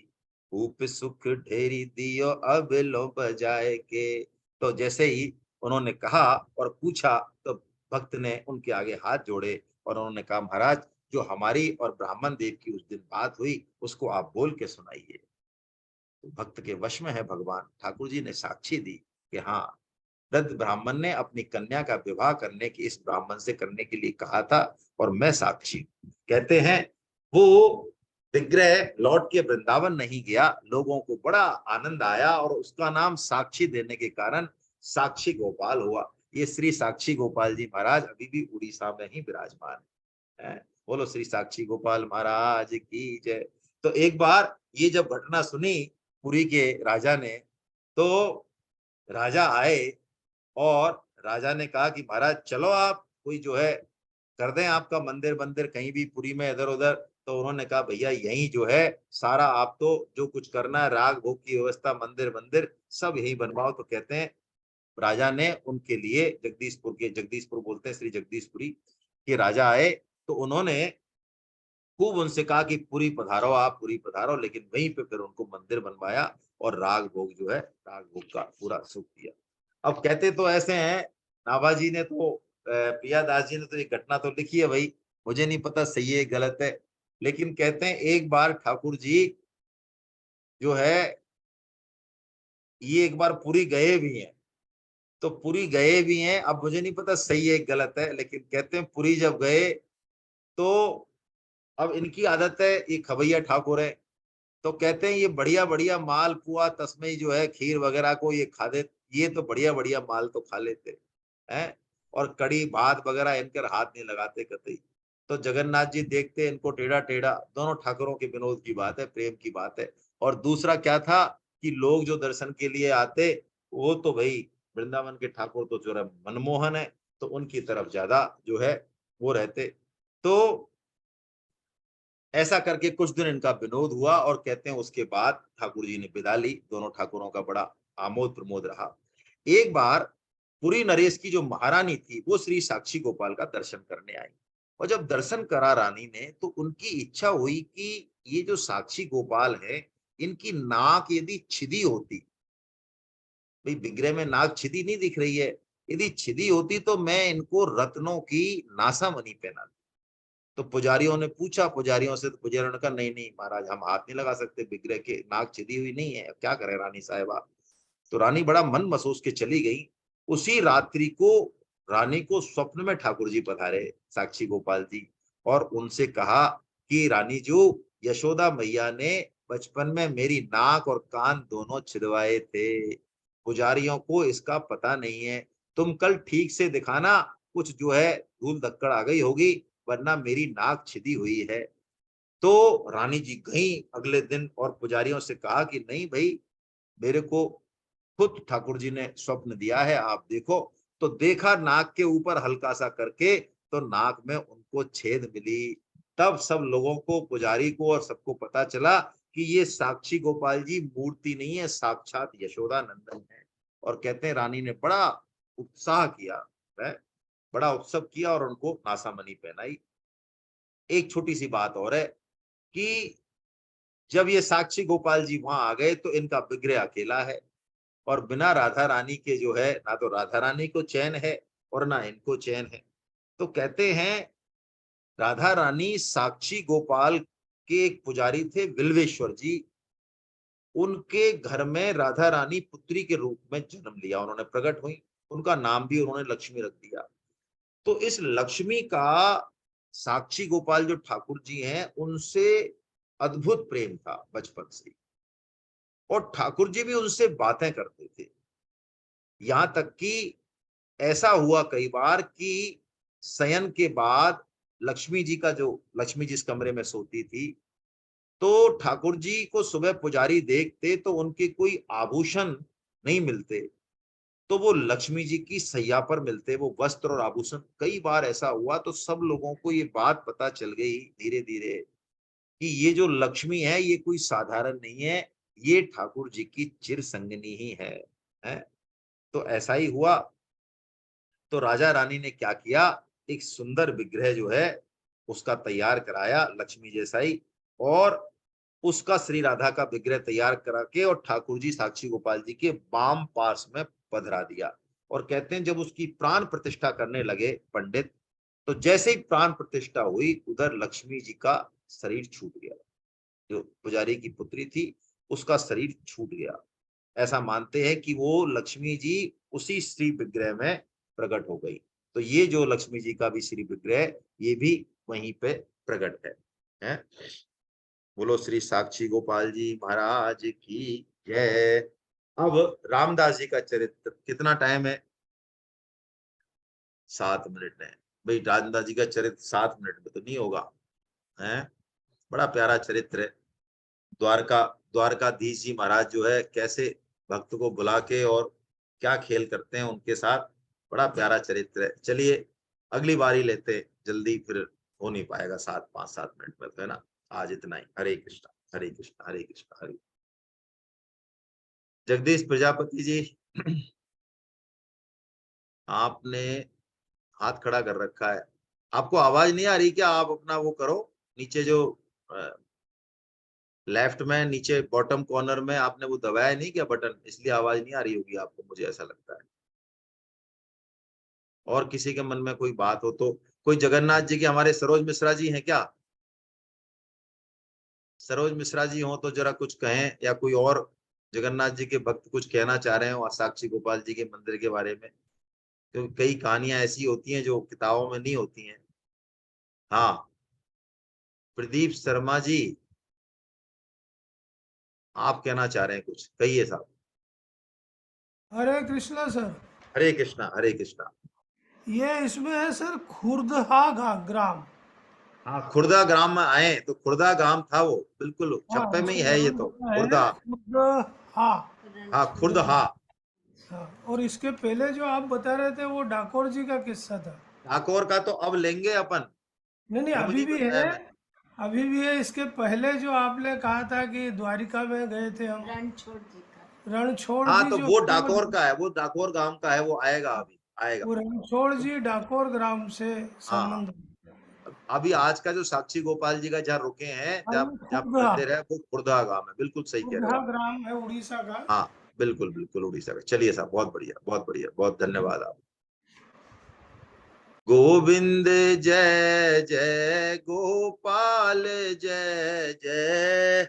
भूप सुख ढेरी दियो अब लो बजाए के। तो जैसे ही उन्होंने कहा और पूछा, तो भक्त ने उनके आगे हाथ जोड़े और उन्होंने कहा महाराज, जो हमारी और ब्राह्मण देव की उस दिन बात हुई उसको आप बोल के सुनाइए। तो भक्त के वश में है भगवान, ठाकुर जी ने साक्षी दी कि हाँ, वृद्ध ब्राह्मण ने अपनी कन्या का विवाह करने की इस ब्राह्मण से करने के लिए कहा था और मैं साक्षी हूं। कहते हैं वो विग्रह लौट के वृंदावन नहीं गया, लोगों को बड़ा आनंद आया और उसका नाम साक्षी देने के कारण साक्षी गोपाल हुआ। ये श्री साक्षी गोपाल जी महाराज अभी भी उड़ीसा में ही विराजमान है। बोलो श्री साक्षी गोपाल महाराज की जय। तो एक बार ये जब घटना सुनी पुरी के राजा ने, तो राजा आए और राजा ने कहा कि महाराज चलो आप कोई जो है कर दें आपका मंदिर मंदिर कहीं भी पुरी में इधर उधर। तो उन्होंने कहा भैया यही जो है सारा, आप तो जो कुछ करना है राग भोग की व्यवस्था मंदिर मंदिर सब यही बनवाओ। तो कहते हैं राजा ने उनके लिए जगदीशपुर के, जगदीशपुर बोलते हैं श्री जगदीशपुरी के राजा आए, तो उन्होंने खूब उनसे कहा कि पूरी पधारो, आप पूरी पधारो, लेकिन वहीं पे फिर उनको मंदिर बनवाया और राग भोग जो है राग भोग का पूरा सुख दिया। अब कहते तो ऐसे हैं, नाभाजी ने तो प्रियादास जी ने तो ये घटना तो लिखी है भाई, मुझे नहीं पता सही है गलत है, लेकिन कहते हैं एक बार ठाकुर जी जो है ये एक बार पुरी गए भी हैं। तो पुरी गए भी हैं, अब मुझे नहीं पता सही है गलत है, लेकिन कहते हैं पुरी जब गए तो अब इनकी आदत है, ये खबैया ठाकुर है, तो कहते हैं ये बढ़िया बढ़िया माल पुआ तस्मई जो है खीर वगैरह को ये खा दे, ये तो बढ़िया बढ़िया माल तो खा लेते हैं, और कड़ी भात वगैरह इनकर हाथ नहीं लगाते कतई। तो जगन्नाथ जी देखते इनको टेढ़ा टेढ़ा, दोनों ठाकुरों के विनोद की बात है, प्रेम की बात है। और दूसरा क्या था कि लोग जो दर्शन के लिए आते, वो तो भाई वृंदावन के ठाकुर तो जो है मनमोहन है, तो उनकी तरफ ज्यादा जो है वो रहते। तो ऐसा करके कुछ दिन इनका विनोद हुआ और कहते हैं उसके बाद ठाकुर जी ने विदा ली, दोनों ठाकुरों का बड़ा आमोद प्रमोद रहा। एक बार पुरी नरेश की जो महारानी थी वो श्री साक्षी गोपाल का दर्शन करने आई, और जब दर्शन करा रानी ने तो उनकी इच्छा हुई कि ये जो साक्षी गोपाल है इनकी नाक यदि छिदी होती, भाई विग्रह में नाक छिदी नहीं दिख रही है, यदि छिदी होती तो मैं इनको रत्नों की नासामणि पहना। तो पुजारियों ने पूछा, पुजारियों से, तो पुजारियों ने कहा नहीं नहीं महाराज हम हाथ नहीं लगा सकते, विग्रह के नाक छिदी हुई नहीं है, अब क्या करे रानी साहिबा। तो रानी बड़ा मन महसूस के चली गई। उसी रात्रि को रानी को स्वप्न में ठाकुर जी पधारे साक्षी गोपाल जी, और उनसे कहा कि रानी जो यशोदा मैया ने बचपन में मेरी नाक और कान दोनों छिदवाए थे, पुजारियों को इसका पता नहीं है, तुम कल ठीक से दिखाना, कुछ जो है धूल धक्कड़ आ गई होगी, वरना मेरी नाक छिदी हुई है। तो रानी जी गई अगले दिन और पुजारियों से कहा कि नहीं भाई, मेरे को खुद ठाकुर जी ने स्वप्न दिया है, आप देखो। तो देखा नाक के ऊपर हल्का सा करके, तो नाक में उनको छेद मिली। तब सब लोगों को, पुजारी को और सबको पता चला कि ये साक्षी गोपाल जी मूर्ति नहीं है, साक्षात यशोदा नंदन है। और कहते हैं रानी ने बड़ा उत्साह किया है, बड़ा उत्सव किया और उनको नासामनी पहनाई। एक छोटी सी बात और है कि जब ये साक्षी गोपाल जी वहां आ गए तो इनका विग्रह अकेला है, और बिना राधा रानी के जो है ना तो राधा रानी को चैन है और ना इनको चैन है। तो कहते हैं राधा रानी साक्षी गोपाल के एक पुजारी थे बिल्वेश्वर जी, उनके घर में राधा रानी पुत्री के रूप में जन्म लिया, उन्होंने प्रकट हुई, उनका नाम भी उन्होंने लक्ष्मी रख दिया। तो इस लक्ष्मी का साक्षी गोपाल जो ठाकुर जी हैं उनसे अद्भुत प्रेम था बचपन से, और ठाकुर जी भी उनसे बातें करते थे। यहां तक कि ऐसा हुआ कई बार कि शयन के बाद लक्ष्मी जी का जो लक्ष्मी जिस कमरे में सोती थी, तो ठाकुर जी को सुबह पुजारी देखते तो उनके कोई आभूषण नहीं मिलते, तो वो लक्ष्मी जी की सैया पर मिलते वो वस्त्र और आभूषण। कई बार ऐसा हुआ तो सब लोगों को ये बात पता चल गई धीरे धीरे कि ये जो लक्ष्मी है ये कोई साधारण नहीं है, ये ठाकुर जी की चिर संगनी ही है? तो ऐसा ही हुआ। तो राजा रानी ने क्या किया, एक सुंदर विग्रह जो है उसका तैयार कराया लक्ष्मी जैसा ही, और उसका श्री राधा का विग्रह तैयार करा के और ठाकुर जी साक्षी गोपाल जी के वाम पार्श्व में पधरा दिया। और कहते हैं जब उसकी प्राण प्रतिष्ठा करने लगे पंडित, तो जैसे ही प्राण प्रतिष्ठा हुई उधर लक्ष्मी जी का शरीर छूट गया। जो पुजारी की पुत्री थी उसका शरीर छूट गया। ऐसा मानते हैं कि वो लक्ष्मी जी उसी श्री विग्रह में प्रकट हो गई। तो ये जो लक्ष्मी जी का भी श्री विग्रह ये भी वहीं पे प्रकट है? बोलो श्री साक्षी गोपाल जी महाराज की जय। अब रामदास जी का चरित्र, कितना टाइम है? 7 मिनट है भाई। रामदास जी का चरित्र 7 मिनट में तो नहीं होगा, है? बड़ा प्यारा चरित्र है। द्वारका द्वारकाधीश जी महाराज जो है कैसे भक्त को बुला के और क्या खेल करते हैं उनके साथ, बड़ा प्यारा चरित्र है। चलिए अगली बारी लेते हैं, जल्दी फिर हो नहीं पाएगा 5-7 मिनट में, तो है ना। आज इतना ही। हरे कृष्णा हरे कृष्णा हरे कृष्णा हरे। जगदीश प्रजापति जी आपने हाथ खड़ा कर रखा है, आपको आवाज नहीं आ रही क्या? आप अपना वो करो, नीचे जो लेफ्ट में नीचे बॉटम कॉर्नर में आपने वो दबाया नहीं क्या बटन, इसलिए आवाज नहीं आ रही होगी आपको, मुझे ऐसा लगता है। और किसी के मन में कोई बात हो तो, कोई जगन्नाथ जी के हमारे सरोज मिश्रा जी हैं क्या? सरोज मिश्रा जी हो तो जरा कुछ कहें, या कोई और जगन्नाथ जी के भक्त कुछ कहना चाह रहे हो साक्षी गोपाल जी के मंदिर के बारे में, क्योंकि कई कहानियां ऐसी होती हैं जो किताबों में नहीं होती हैं। हाँ, प्रदीप शर्मा जी आप कहना चाह रहे हैं कुछ, कहिए साहब। हरे कृष्णा सर। हरे कृष्णा हरे कृष्णा। ये इसमें है सर खुर्दहा ग्राम। हाँ, खुर्दा ग्राम में आए तो खुर्दा ग्राम था वो, बिल्कुल हाँ, छप्पे में ही इसमें है ये नाम तो लिखा है खुर्दा। खुर्दहा। हाँ खुर्दहा। हाँ, और इसके पहले जो आप बता रहे थे वो डाकोर जी का किस्सा था। डाकोर का तो अब लेंगे अपन, नहीं नहीं, अब अभी नहीं भी बताया है। मैंने। अभी भी है। इसके पहले जो आपने कहा था कि द्वारिका में गए थे हम, रणछोड़ हाँ जी तो जो वो है डाकोर का है, वो डाकोर गांव का है, वो आएगा अभी आएगा। वो रणछोड़ जी डाकोर ग्राम से हाँ, संबंध। अभी आज का जो साक्षी गोपाल जी का जहाँ रुके हैं, जहाँ जहाँ खुर्दहा। मंदिर है वो खुर्दा गांव है, बिल्कुल सही कह रहे हो खुर्दहा आप। ग्राम है उड़ीसा का। हाँ बिल्कुल बिल्कुल उड़ीसा का। चलिए साहब, बहुत बढ़िया बहुत बढ़िया, बहुत धन्यवाद आप। गोविंद जय जय गोपाल जय जय,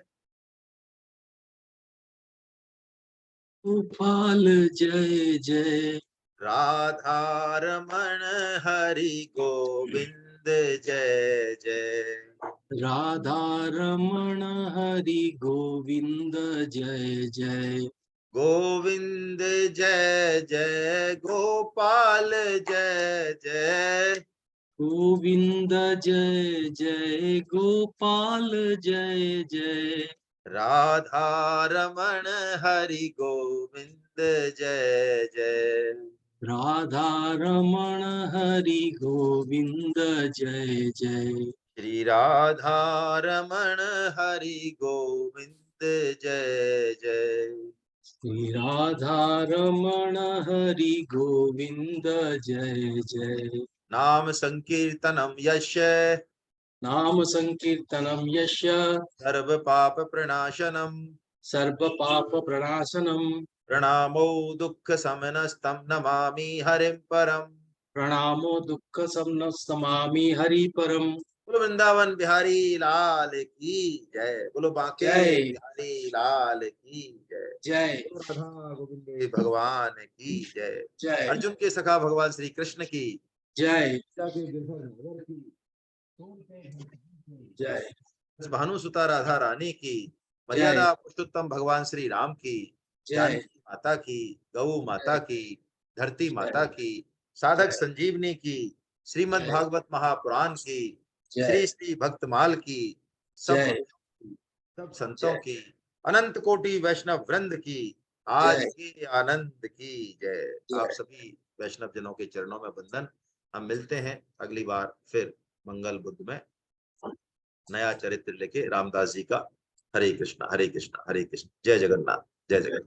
गोपाल जय जय, राधा रमण हरि गोविंद जय जय, राधा रमण हरि गोविंद जय जय, गोविंद जय जय गोपाल जय जय, गोविंद जय जय गोपाल जय जय, राधा रमण हरि गोविंद जय जय, राधा रमण हरि गोविंद जय जय, श्री राधा रमण हरि गोविंद जय जय। श्री राधा रमण हरि गोविंद जय जय, नाम संकीर्तनम यस्य नाम संकीर्तनम यस्य सर्व पाप प्रणाशनम, सर्व पाप प्रणाशनम, प्रणामो दुःख समनस्तम नमामि हरिं परम। प्रणामो दुःख समनस्तमामि हरि परम। बोलो वृंदावन बिहारी लाल की जय, बोलो बांके जय बिहारी लाल की जय, जय बोलो राधा गोविंद भगवान की जय, जय अर्जुन के सखा भगवान श्री कृष्ण की जय की जय। भानुसुता राधा रानी की, मर्यादा पुरुषोत्तम भगवान श्री राम की, जय जानकी माता की, गौ माता की, धरती माता की, साधक संजीवनी की, श्रीमद् जय। भागवत महापुराण की, जय श्री श्री भक्तमाल की, सब जय। भक्तों की, सब संतों की, अनंत कोटि वैष्णव वृंद की, आज जय। के आनंद की जय। जय। आप सभी वैष्णव जनों के चरणों में वंदन। हम मिलते हैं अगली बार फिर मंगल बुद्ध में नया चरित्र लेके रामदास जी का। हरे कृष्णा हरे कृष्णा हरे कृष्णा। जय जगन्नाथ जय जगन्नाथ।